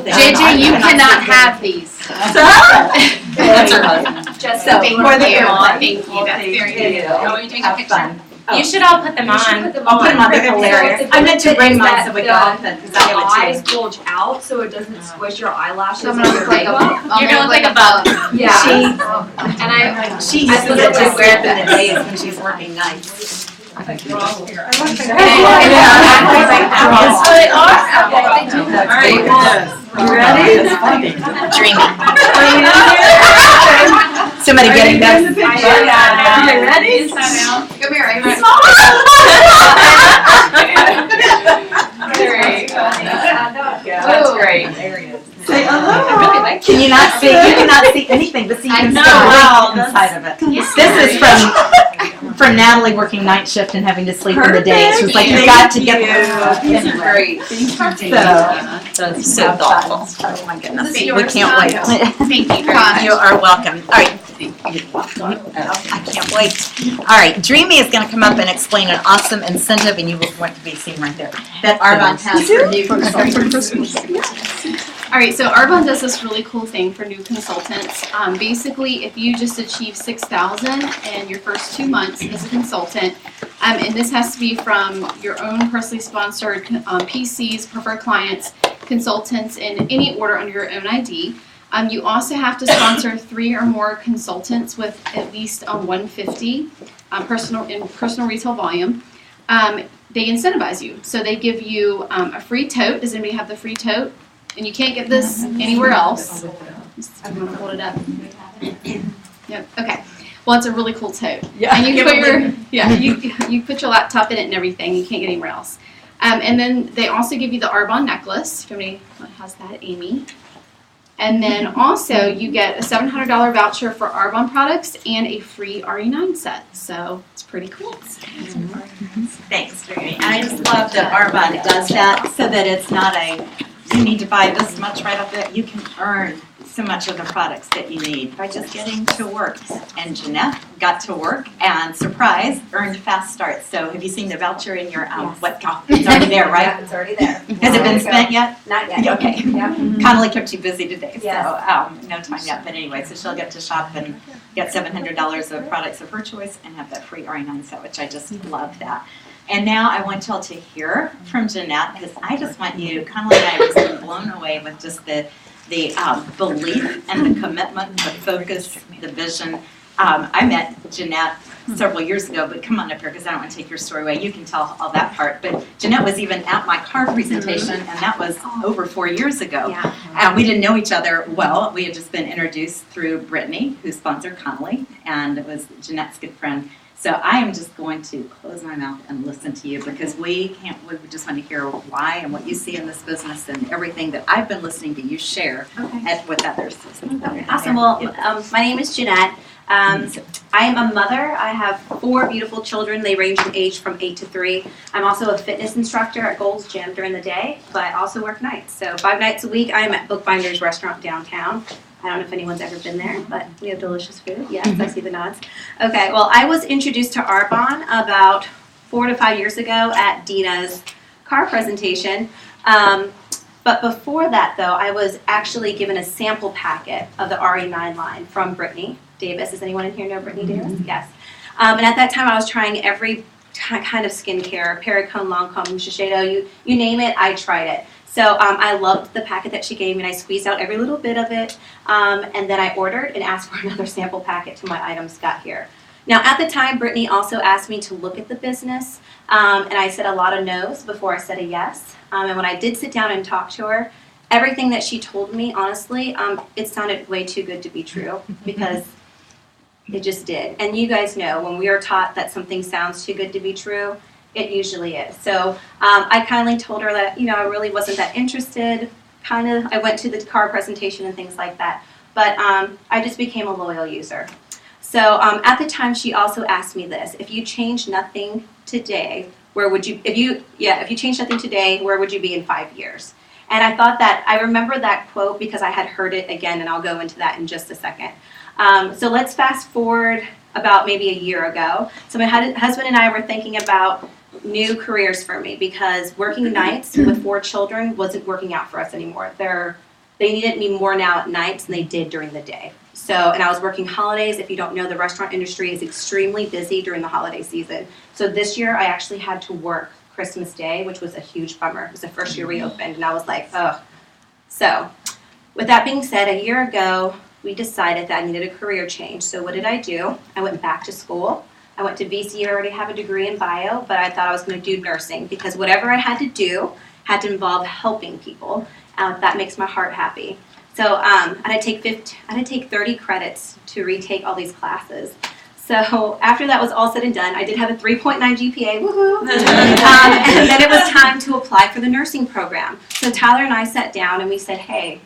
JJ, you cannot have these. That's her husband. Just So, thank for the you. airline. Thank you. That's very good. Have Are you taking a picture? fun. You should all put them on. I'll put them on, they're hilarious. I meant to bring mine so we got it, because I have it eyes bulge out so it doesn't squish your eyelashes. So I'm gonna look like a You're gonna look like a bug. Yeah. She used to get to wear them in the days when she's working nights. You ready? Dreamy. Somebody getting this? You ready? Come here, I'm That's great. There he is. Say hello. Can you not see? You cannot see anything, but see, you can know. still Wow, look inside of it. This is from Natalie working night shift and having to sleep in the day. She was like, you got to get This is great. Thank you, Dana. That's so thoughtful. Oh my goodness. This is We yours. can't wait. Thank you very much. You are welcome. All right. I can't wait. All right. Dreamy is going to come up and explain an awesome incentive, and you will want to be seen right there, that Arbonne has for new consultants. All right, so Arbonne does this really cool thing for new consultants. Basically, if you just achieve 6,000 in your first 2 months as a consultant, and this has to be from your own personally sponsored PCs, preferred clients, consultants in any order under your own ID. You also have to sponsor 3 or more consultants with at least 150 personal retail volume. They incentivize you, so they give you a free tote. Does anybody have the free tote? And you can't get this anywhere else. I'm gonna hold it up. Yep. Okay. Well, it's a really cool tote. Yeah. And you put you put your laptop in it and everything. You can't get anywhere else. And then they also give you the Arbonne necklace. If anybody has that, Amy. And then also you get a $700 voucher for Arbonne products and a free RE9 set. So it's pretty cool. Thanks, Dreamy. And I just love that Arbonne does that so that it's not you need to buy this much right off the, you can earn so much of the products that you need by just getting to work. And Jeanette got to work and, surprise, earned Fast Start. So have you seen the voucher in your, it's already there, right? Yeah, it's already there. Has it been spent yet? Not yet. Okay. Yeah. Connolly kept you busy today, Yes. so no time yet. But anyway, so she'll get to shop and get $700 of products of her choice and have that free RE9 set, which I just love that. And now I want y'all to hear from Jeanette, because I just want you, Connelly and I were just blown away with just the belief and the commitment, the focus, the vision. I met Jeanette several years ago, but come on up here because I don't want to take your story away. You can tell all that part. But Jeanette was even at my car presentation, and that was over 4 years ago. Yeah. We didn't know each other well. We had just been introduced through Brittany, who sponsored Connelly, and it was Jeanette's good friend. So I am just going to close my mouth and listen to you, because we just want to hear why and what you see in this business and everything that I've been listening to you share with others. Awesome. Well, my name is Jeanette. I am a mother. I have 4 beautiful children. They range in age from 8 to 3. I'm also a fitness instructor at Gold's Gym during the day, but I also work nights. So 5 nights a week, I'm at Bookbinder's Restaurant downtown. I don't know if anyone's ever been there, but we have delicious food. Yes, I see the nods. Okay, well, I was introduced to Arbonne about 4 to 5 years ago at Dina's car presentation. But before that, though, I was actually given a sample packet of the RE9 line from Brittany Davis. Does anyone in here know Brittany Davis? Yes. And at that time, I was trying every kind of skincare, Perricone, Lancome, Shiseido, you name it, I tried it. So I loved the packet that she gave me, and I squeezed out every little bit of it. And then I ordered and asked for another sample packet till my items got here. Now, at the time, Brittany also asked me to look at the business, and I said a lot of no's before I said a yes. And when I did sit down and talk to her, everything that she told me, honestly, it sounded way too good to be true, because it just did. And you guys know, when we are taught that something sounds too good to be true, it usually is. So I kindly told her that, I really wasn't that interested. I went to the car presentation and things like that. But I just became a loyal user. So at the time, she also asked me this: if you change nothing today, where would you? If you change nothing today, where would you be in 5 years? And I thought that I remember that quote because I had heard it again, and I'll go into that in just a second. So let's fast forward about maybe a year ago. So my husband and I were thinking about new careers for me, because working nights with 4 children wasn't working out for us anymore. They needed me more now at nights than they did during the day. And I was working holidays. If you don't know, the restaurant industry is extremely busy during the holiday season. So this year I actually had to work Christmas Day, which was a huge bummer. It was the first year we opened, and I was like, ugh. So with that being said, a year ago, we decided that I needed a career change. So what did I do? I went back to school. I went to VCU. I already have a degree in bio, but I thought I was going to do nursing, because whatever I had to do had to involve helping people. That makes my heart happy. So I had to take 30 credits to retake all these classes. So after that was all said and done, I did have a 3.9 GPA, woohoo! And then it was time to apply for the nursing program. So Tyler and I sat down and we said, hey,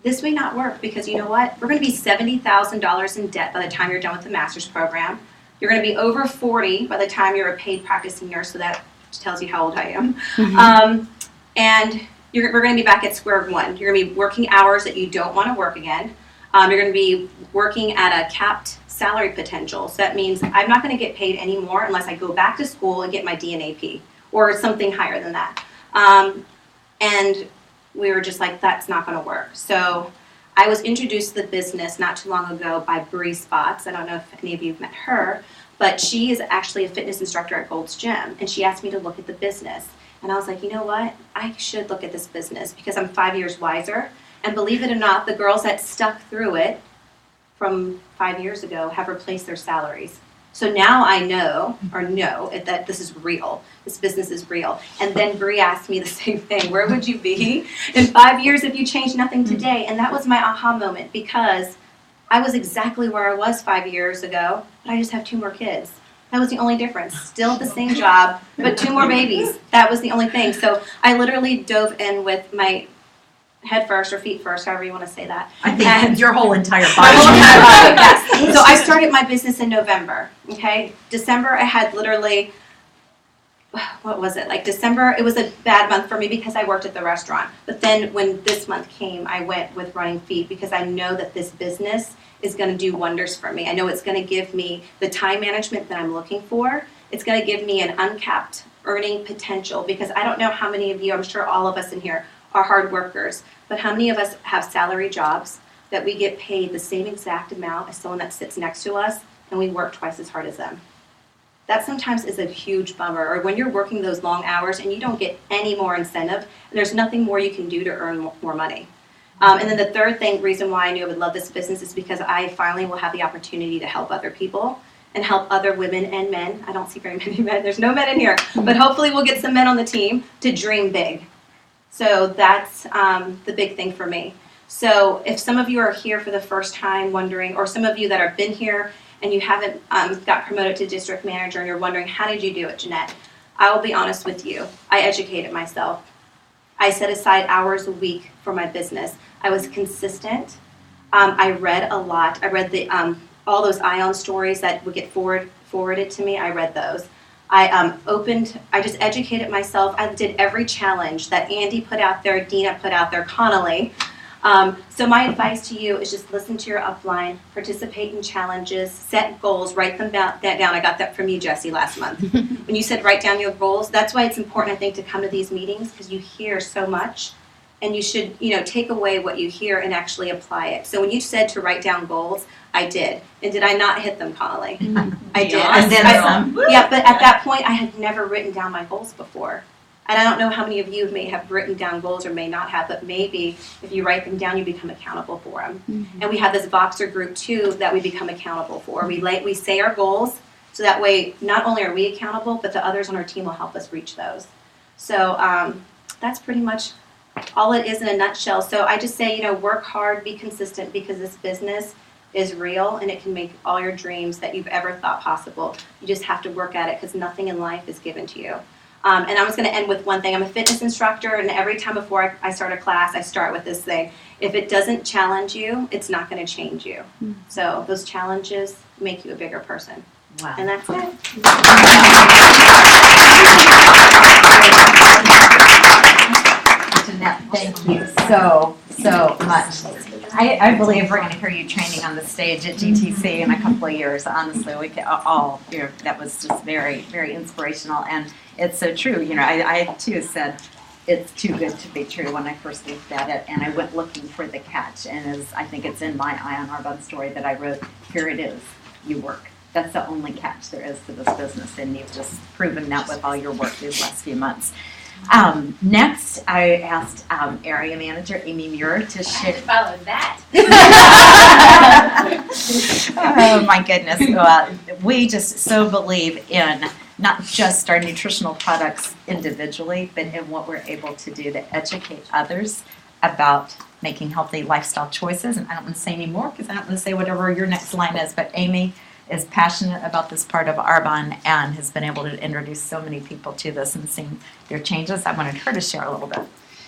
this may not work, because you know what? We're going to be $70,000 in debt by the time you're done with the master's program. You're going to be over 40 by the time you're a paid practicing nurse, so that tells you how old I am. And we're going to be back at square one. You're going to be working hours that you don't want to work again. You're going to be working at a capped salary potential. So that means I'm not going to get paid anymore unless I go back to school and get my DNAP or something higher than that. And we were just like, that's not going to work. So I was introduced to the business not too long ago by Bree Spots. I don't know if any of you have met her, but she is actually a fitness instructor at Gold's Gym, and she asked me to look at the business. And I was like, you know what? I should look at this business, because I'm 5 years wiser. And believe it or not, the girls that stuck through it from 5 years ago have replaced their salaries. So now I know that this is real. This business is real. And then Bree asked me the same thing. Where would you be in 5 years if you changed nothing today? And that was my aha moment, because I was exactly where I was 5 years ago, but I just have 2 more kids. That was the only difference. Still the same job, but 2 more babies. That was the only thing. So I literally dove in with my head first or feet first, however you want to say that. I think your whole entire body. My whole entire body, yes. So I started my business in November, okay? December, I had literally, what was it? Like December, it was a bad month for me because I worked at the restaurant. But then when this month came, I went with running feet, because I know that this business is going to do wonders for me. I know it's going to give me the time management that I'm looking for. It's going to give me an uncapped earning potential, because I don't know how many of you, I'm sure all of us in here are hard workers, but how many of us have salary jobs that we get paid the same exact amount as someone that sits next to us, and we work twice as hard as them? that sometimes is a huge bummer. Or when you're working those long hours and you don't get any more incentive, and there's nothing more you can do to earn more money. And then the third reason why I knew I would love this business is because I finally will have the opportunity to help other people and help other women and men. I don't see very many men. There's no men in here. But hopefully we'll get some men on the team to dream big. So that's the big thing for me. So if some of you are here for the first time wondering, or some of you that have been here and you haven't got promoted to district manager and you're wondering, how did you do it, Jeanette? I will be honest with you. I educated myself. I set aside hours a week for my business. I was consistent. I read a lot. I read all those ION stories that would get forwarded to me. I read those. I just educated myself. I did every challenge that Andy put out there, Dina put out there, Connolly. So my advice to you is just listen to your upline, participate in challenges, set goals, write them down. I got that from you, Jesse, last month. When you said write down your goals, that's why it's important, I think, to come to these meetings, because you hear so much, and you should, take away what you hear and actually apply it. So when you said to write down goals, I did. And did I not hit them, Connolly? I did. And then some. Yeah, but at that point, I had never written down my goals before. And I don't know how many of you may have written down goals or may not have, but maybe if you write them down, you become accountable for them. Mm-hmm. And we have this Voxer group too that we become accountable for. We say our goals, so that way not only are we accountable, but the others on our team will help us reach those. So that's pretty much all it is in a nutshell. So I just say, work hard, be consistent, because this business is real and it can make all your dreams that you've ever thought possible. You just have to work at it, because nothing in life is given to you. And I was going to end with one thing. I'm a fitness instructor, and every time before I start a class, I start with this thing. If it doesn't challenge you, it's not going to change you. Mm-hmm. So those challenges make you a bigger person. Wow. And that's it. Jeanette, thank you so much. I believe we're going to hear you training on the stage at GTC in a couple of years. Honestly, we could all, that was just very, very inspirational, and it's so true. I too said it's too good to be true when I first looked at it, and I went looking for the catch. And I think it's in my Eye on Arbonne story that I wrote, here it is, you work. That's the only catch there is to this business, and you've just proven that with all your work these last few months. Next, I asked area manager Amy Muir to share. Follow that. Oh my goodness! We just so believe in not just our nutritional products individually, but in what we're able to do to educate others about making healthy lifestyle choices. And I don't want to say any more because I don't want to say whatever your next line is, but Amy is passionate about this part of Arbonne and has been able to introduce so many people to this and seen their changes. I wanted her to share a little bit.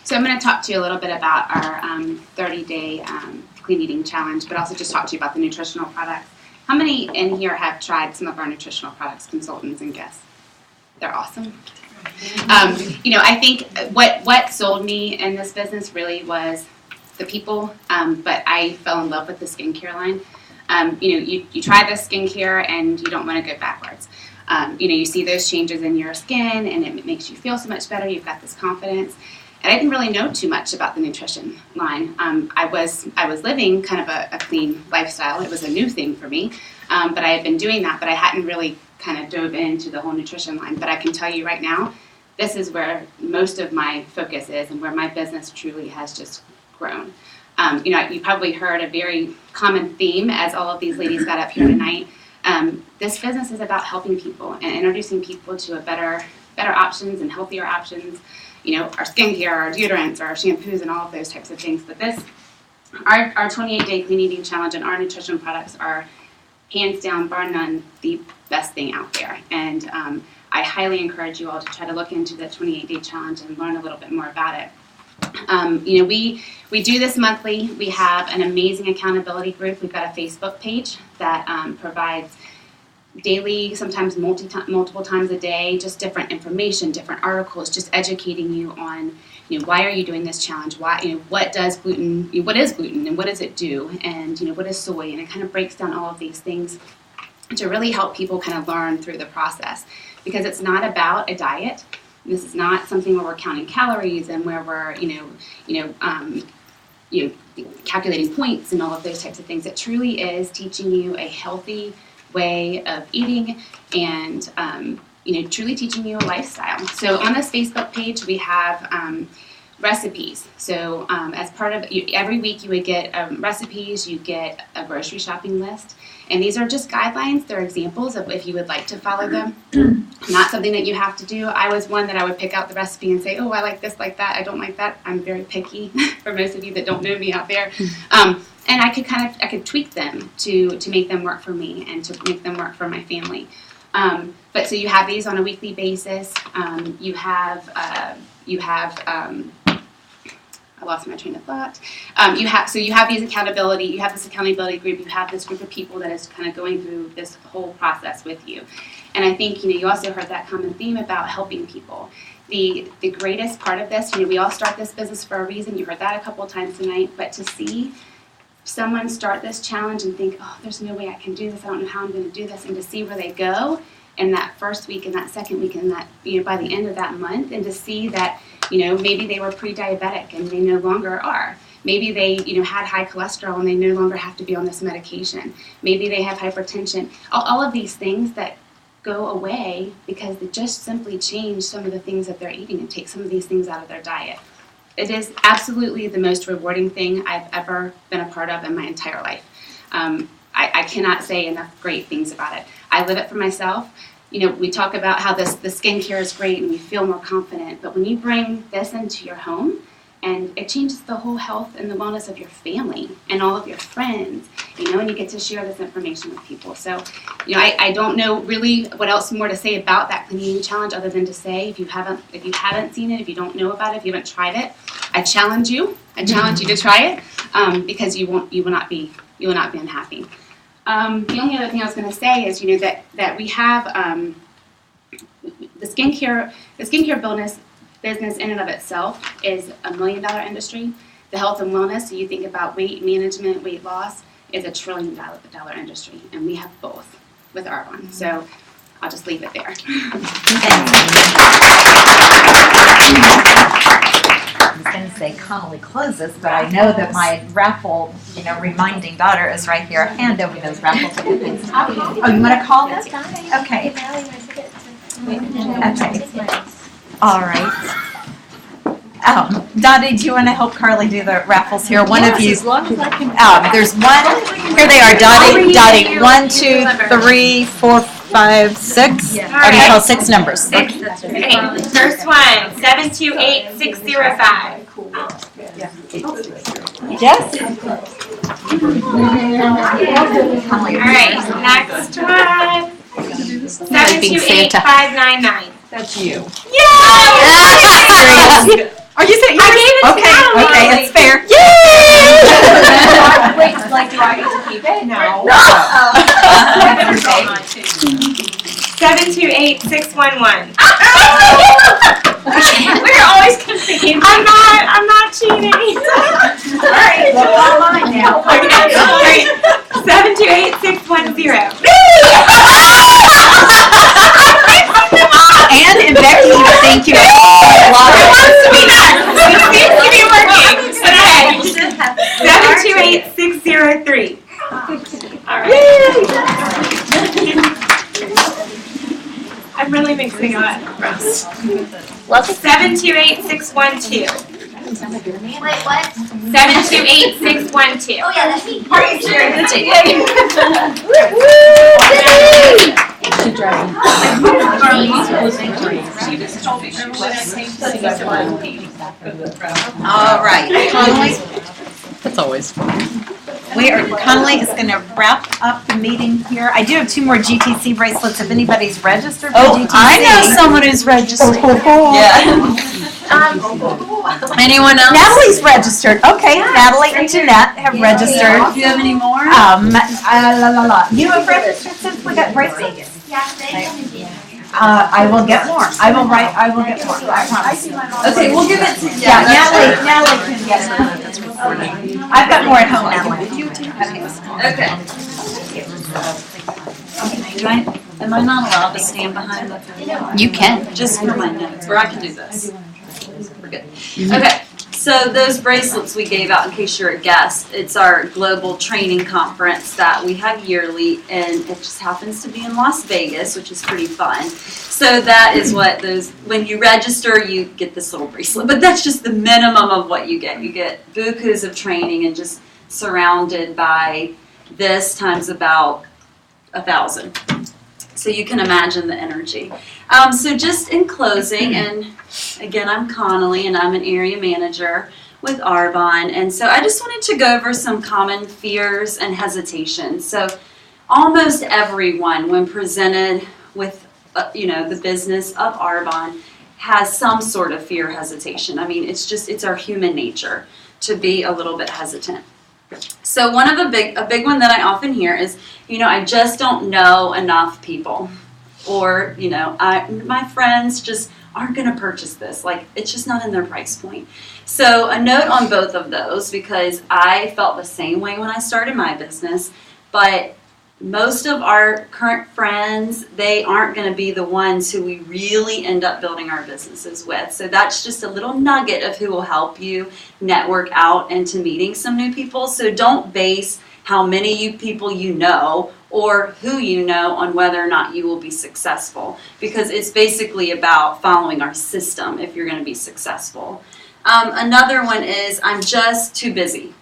So I'm going to talk to you a little bit about our 30-day clean eating challenge, but also just talk to you about the nutritional products. How many in here have tried some of our nutritional products, consultants and guests? They're awesome. I think what sold me in this business really was the people, but I fell in love with the skincare line. You try this skincare and you don't want to go backwards. You see those changes in your skin and it makes you feel so much better. You've got this confidence. And I didn't really know too much about the nutrition line. I was living kind of a clean lifestyle. It was a new thing for me, but I had been doing that, but I hadn't really kind of dove into the whole nutrition line. But I can tell you right now, this is where most of my focus is and where my business truly has just grown. You probably heard a very common theme as all of these ladies got up here tonight. This business is about helping people and introducing people to a better options and healthier options. Our skincare, our deodorants, our shampoos, and all of those types of things. But our 28-day clean eating challenge and our nutrition products are hands down, bar none, the best thing out there. And I highly encourage you all to try to look into the 28-day challenge and learn a little bit more about it. We do this monthly. We have an amazing accountability group. We've got a Facebook page that provides daily, sometimes multiple times a day, just different information, different articles, just educating you on, why are you doing this challenge? Why, what is gluten and what does it do? And, what is soy? And it kind of breaks down all of these things to really help people kind of learn through the process, because it's not about a diet. This is not something where we're counting calories and where we're, calculating points and all of those types of things. It truly is teaching you a healthy way of eating and truly teaching you a lifestyle. So on this Facebook page, we have recipes. So as part of every week, you would get recipes. You get a grocery shopping list, and these are just guidelines. They're examples of if you would like to follow them. Not something that you have to do. I was one that I would pick out the recipe and say, oh, I like this, like that. I don't like that. I'm very picky. For most of you that don't know me out there. And I could tweak them to make them work for me and to make them work for my family. But so you have these on a weekly basis. You have I lost my train of thought. You have these accountability. You have this accountability group. You have this group of people that is kind of going through this whole process with you. And I think you also heard that common theme about helping people. The greatest part of this, we all start this business for a reason. You heard that a couple of times tonight. But to see someone start this challenge and think, oh, there's no way I can do this. I don't know how I'm going to do this, and to see where they go in that first week and that second week and that by the end of that month, and to see that maybe they were pre-diabetic and they no longer are. Maybe they had high cholesterol and they no longer have to be on this medication. Maybe they have hypertension. All of these things that go away because they just simply change some of the things that they're eating and take some of these things out of their diet. It is absolutely the most rewarding thing I've ever been a part of in my entire life. I cannot say enough great things about it. I live it for myself. We talk about how the skincare is great and we feel more confident, but when you bring this into your home, and it changes the whole health and the wellness of your family and all of your friends, and you get to share this information with people. So, I don't know really what else more to say about that clean eating challenge other than to say if you haven't seen it, if you don't know about it, if you haven't tried it, I challenge you to try it because you will not be unhappy. The only other thing I was going to say is that we have the skincare business in and of itself is $1 million industry. The health and wellness, so you think about weight management, weight loss, is $1 trillion industry, and we have both with our one. So I'll just leave it there. I was going to say Connolly closes, but I know that my raffle, reminding daughter is right here. Hand over those raffle tickets. Oh, you want to call them? Okay. Okay. All right. Dottie, do you want to help Carly do the raffles here? One of you. As long as I can. There's one. Here they are, Dottie. 1, 2, 3, 4, 5, 6. Or do you call 6 numbers? Okay. First one, 728605. Yes. All right, next one, 728599. That's you. Are you saying yours? Okay, it's fair. Wait, do I get to keep it? No. 728611. We're always competing. I'm not cheating. All right, so all mine now. Okay, all right. 728610. And Becky, thank you. It seems to be working. Okay. 728603. All right. I'm really mixing up. 728612. Wait, what? 728612. Oh yeah, that's me. Are you serious? All right. Connolly, That's always fun. Connolly is going to wrap up the meeting here. I do have 2 more GTC bracelets if anybody's registered for GTC. I know someone who's registered. Yeah. Anyone else? Natalie's registered. Okay, Natalie and Jeanette have registered. Do you have any more? You have registered since we got bracelets? Yeah, thank you. I will get more. I will get more. I promise. Okay, we'll give it to Natalie can get it. I've got more at home, Natalie. Okay. Am I not allowed to stand behind the? You can. Just for my notes, or I can do this. We're good. Okay, So those bracelets we gave out, in case you're a guest, it's our global training conference that we have yearly, and it just happens to be in Las Vegas, which is pretty fun. So that is what those, when you register, you get this little bracelet, but that's just the minimum of what you get. You get bukus of training and just surrounded by this times about 1,000. So you can imagine the energy. So just in closing, and again, I'm Connolly, and I'm an area manager with Arbonne. And so I just wanted to go over some common fears and hesitations. So almost everyone, when presented with, the business of Arbonne, has some sort of fear or hesitation. I mean, it's our human nature to be a little bit hesitant. So one of a big one that I often hear is, I just don't know enough people, or my friends just aren't going to purchase this. Like, it's just not in their price point. So a note on both of those, because I felt the same way when I started my business, but most of our current friends, they aren't going to be the ones who we really end up building our businesses with. So that's just a little nugget of who will help you network out into meeting some new people. So don't base how many people you know or who you know on whether or not you will be successful, because it's basically about following our system if you're going to be successful. Another one is, I'm just too busy.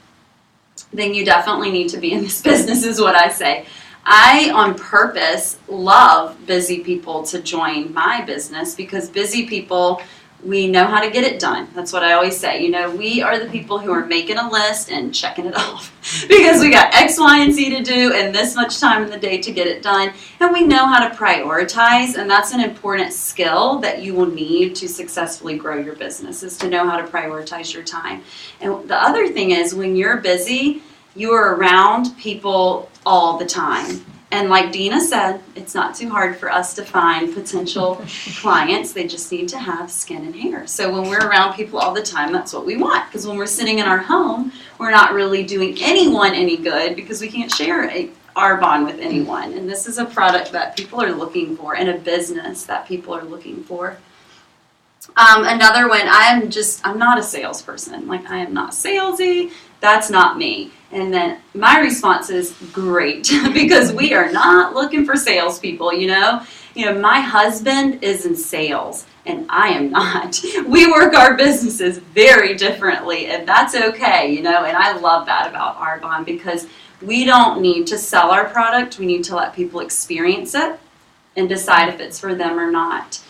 Then you definitely need to be in this business, is what I say. I, on purpose, love busy people to join my business, because busy people, we know how to get it done. That's what I always say. We are the people who are making a list and checking it off, because we got X, Y, and Z to do and this much time in the day to get it done. And we know how to prioritize, and that's an important skill that you will need to successfully grow your business, is to know how to prioritize your time. And the other thing is, when you're busy, you are around people all the time. And like Dina said, it's not too hard for us to find potential clients. They just need to have skin and hair. So when we're around people all the time, that's what we want. Because when we're sitting in our home, we're not really doing anyone any good, because we can't share Arbonne with anyone. And this is a product that people are looking for, and a business that people are looking for. Another one, I'm not a salesperson. Like, I am not salesy. That's not me. And then my response is, great, because we are not looking for salespeople. My husband is in sales, and I am not. We work our businesses very differently, and that's okay. And I love that about Arbonne, because we don't need to sell our product. We need to let people experience it and decide if it's for them or not.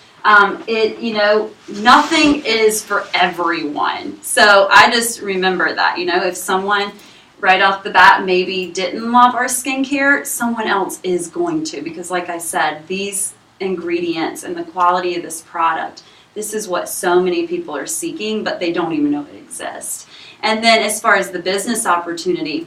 Nothing is for everyone. So I just remember that, if someone right off the bat maybe didn't love our skincare, someone else is going to, because like I said, these ingredients and the quality of this product, this is what so many people are seeking, but they don't even know it exists. And then as far as the business opportunity,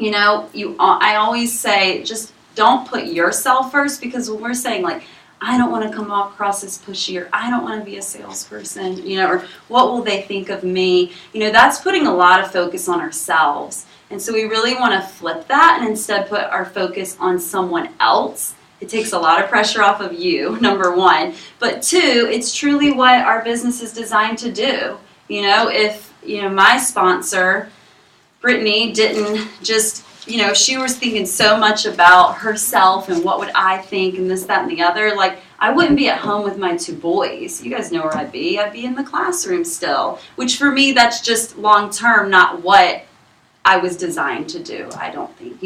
I always say, just don't put yourself first, because when we're saying, like, I don't want to come across as pushy, or I don't want to be a salesperson, or what will they think of me? That's putting a lot of focus on ourselves. And so we really want to flip that and instead put our focus on someone else. It takes a lot of pressure off of you, number one. But two, it's truly what our business is designed to do. If, my sponsor, Brittany, didn't just, she was thinking so much about herself and what would I think and this, that, and the other. Like, I wouldn't be at home with my 2 boys. You guys know where I'd be. I'd be in the classroom still, which for me, that's just long term, not what I was designed to do, I don't think,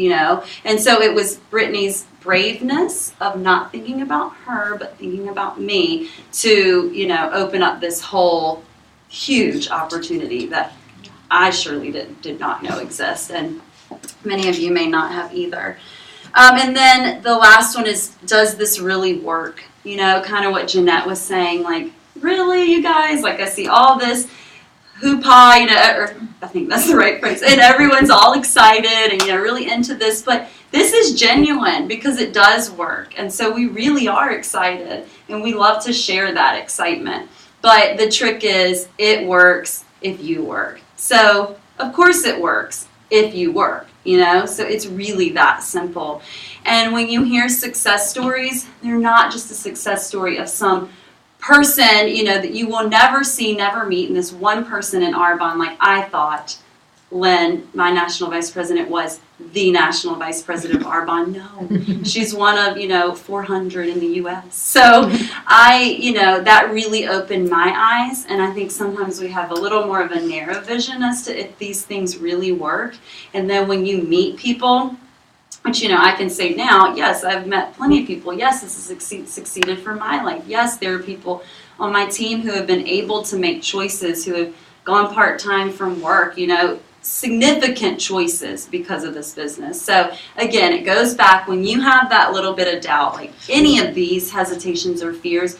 And so it was Brittany's braveness of not thinking about her, but thinking about me to, open up this whole huge opportunity that I surely did not know exist. And many of you may not have either. And then the last one is, does this really work? Kind of what Jeanette was saying, like, really, you guys? Like, I see all this hoopah, or I think that's the right phrase, and everyone's all excited and, really into this, but this is genuine because it does work. And so we really are excited, and we love to share that excitement. But the trick is, it works if you work. So, of course it works if you work, so it's really that simple. And when you hear success stories, they're not just a success story of some person, you know, that you will never see, never meet, and this one person in Arbonne, like I thought when my national vice president was the national vice president of Arbonne. No, she's one of, 400 in the U.S. So that really opened my eyes, and I think sometimes we have a little more of a narrow vision as to if these things really work. And then when you meet people, which, I can say now, yes, I've met plenty of people. Yes, this has succeeded for my life. Yes, there are people on my team who have been able to make choices, who have gone part-time from work, significant choices because of this business. So again, it goes back, when you have that little bit of doubt, like any of these hesitations or fears,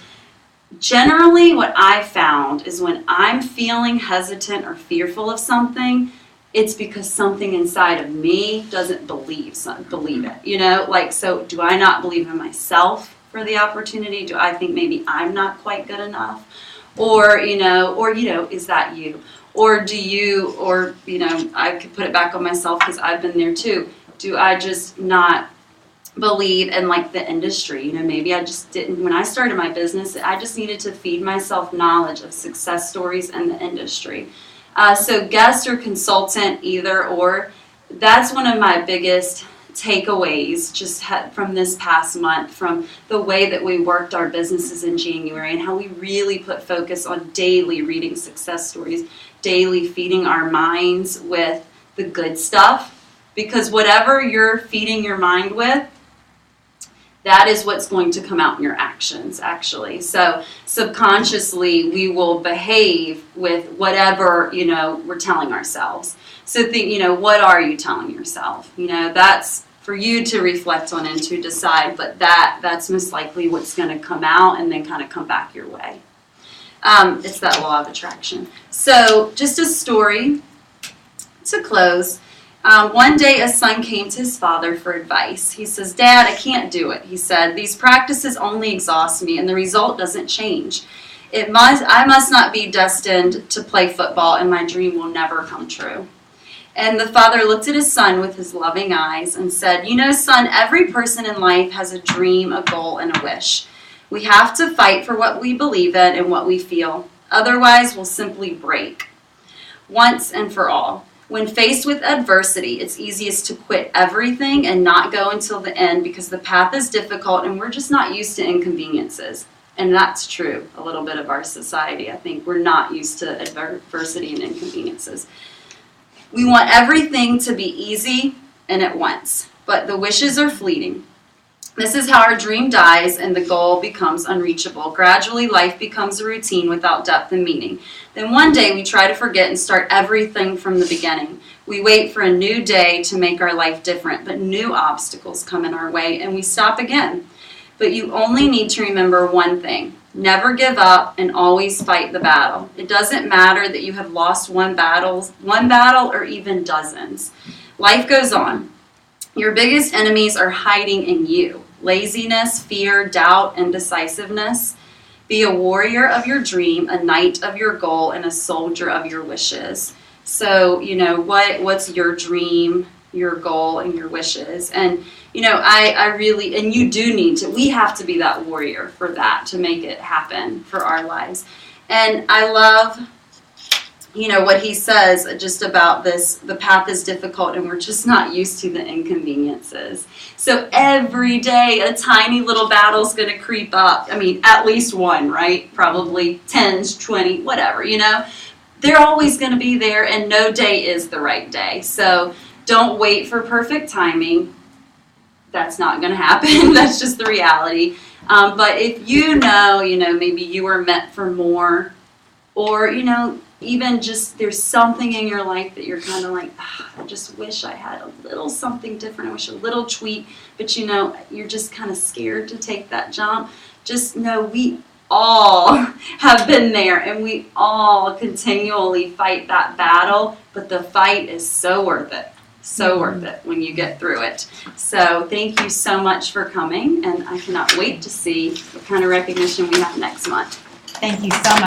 generally what I found is when I'm feeling hesitant or fearful of something, it's because something inside of me doesn't believe it. So do I not believe in myself for the opportunity? Do I think maybe I'm not quite good enough? Or is that you? Or do you, I could put it back on myself because I've been there too. Do I just not believe in the industry? Maybe I just didn't, when I started my business, I just needed to feed myself knowledge of success stories in the industry. So guest or consultant, either or, that's one of my biggest takeaways just from this past month, from the way that we worked our businesses in January and how we really put focus on daily reading success stories, daily feeding our minds with the good stuff, because whatever you're feeding your mind with, that is what's going to come out in your actions, actually. So subconsciously, we will behave with whatever, we're telling ourselves. So think, what are you telling yourself? That's for you to reflect on and to decide, but that's most likely what's going to come out and then kind of come back your way. It's that law of attraction. So just a story to close. One day a son came to his father for advice. He says, "Dad, I can't do it." He said, "These practices only exhaust me and the result doesn't change. I must not be destined to play football and my dream will never come true." And the father looked at his son with his loving eyes and said, "Son, every person in life has a dream, a goal, and a wish. We have to fight for what we believe in and what we feel. Otherwise, we'll simply break. Once and for all. When faced with adversity, it's easiest to quit everything and not go until the end because the path is difficult and we're just not used to inconveniences." And that's true, a little bit of our society. I think we're not used to adversity and inconveniences. "We want everything to be easy and at once, but the wishes are fleeting. This is how our dream dies and the goal becomes unreachable. Gradually, life becomes a routine without depth and meaning. Then one day we try to forget and start everything from the beginning. We wait for a new day to make our life different, but new obstacles come in our way and we stop again. But you only need to remember one thing. Never give up and always fight the battle. It doesn't matter that you have lost one battle or even dozens. Life goes on. Your biggest enemies are hiding in you. Laziness, fear, doubt, and indecisiveness. Be a warrior of your dream, a knight of your goal, and a soldier of your wishes." So, what's your dream, your goal, and your wishes? And, I really, and you do need to, we have to be that warrior for that, to make it happen for our lives. And I love, what he says just about this, the path is difficult and we're just not used to the inconveniences. So every day a tiny little battle's going to creep up. I mean, at least one, right? Probably 10, 20, whatever, They're always going to be there and no day is the right day. So don't wait for perfect timing. That's not going to happen. That's just the reality. But if maybe you were meant for more, or, even just there's something in your life that you're kind of like, I just wish I had a little something different. I wish a little tweak, but you're just kind of scared to take that jump. Just know we all have been there and we all continually fight that battle, but the fight is so worth it. So worth it when you get through it. So thank you so much for coming, and I cannot wait to see what kind of recognition we have next month. Thank you so much.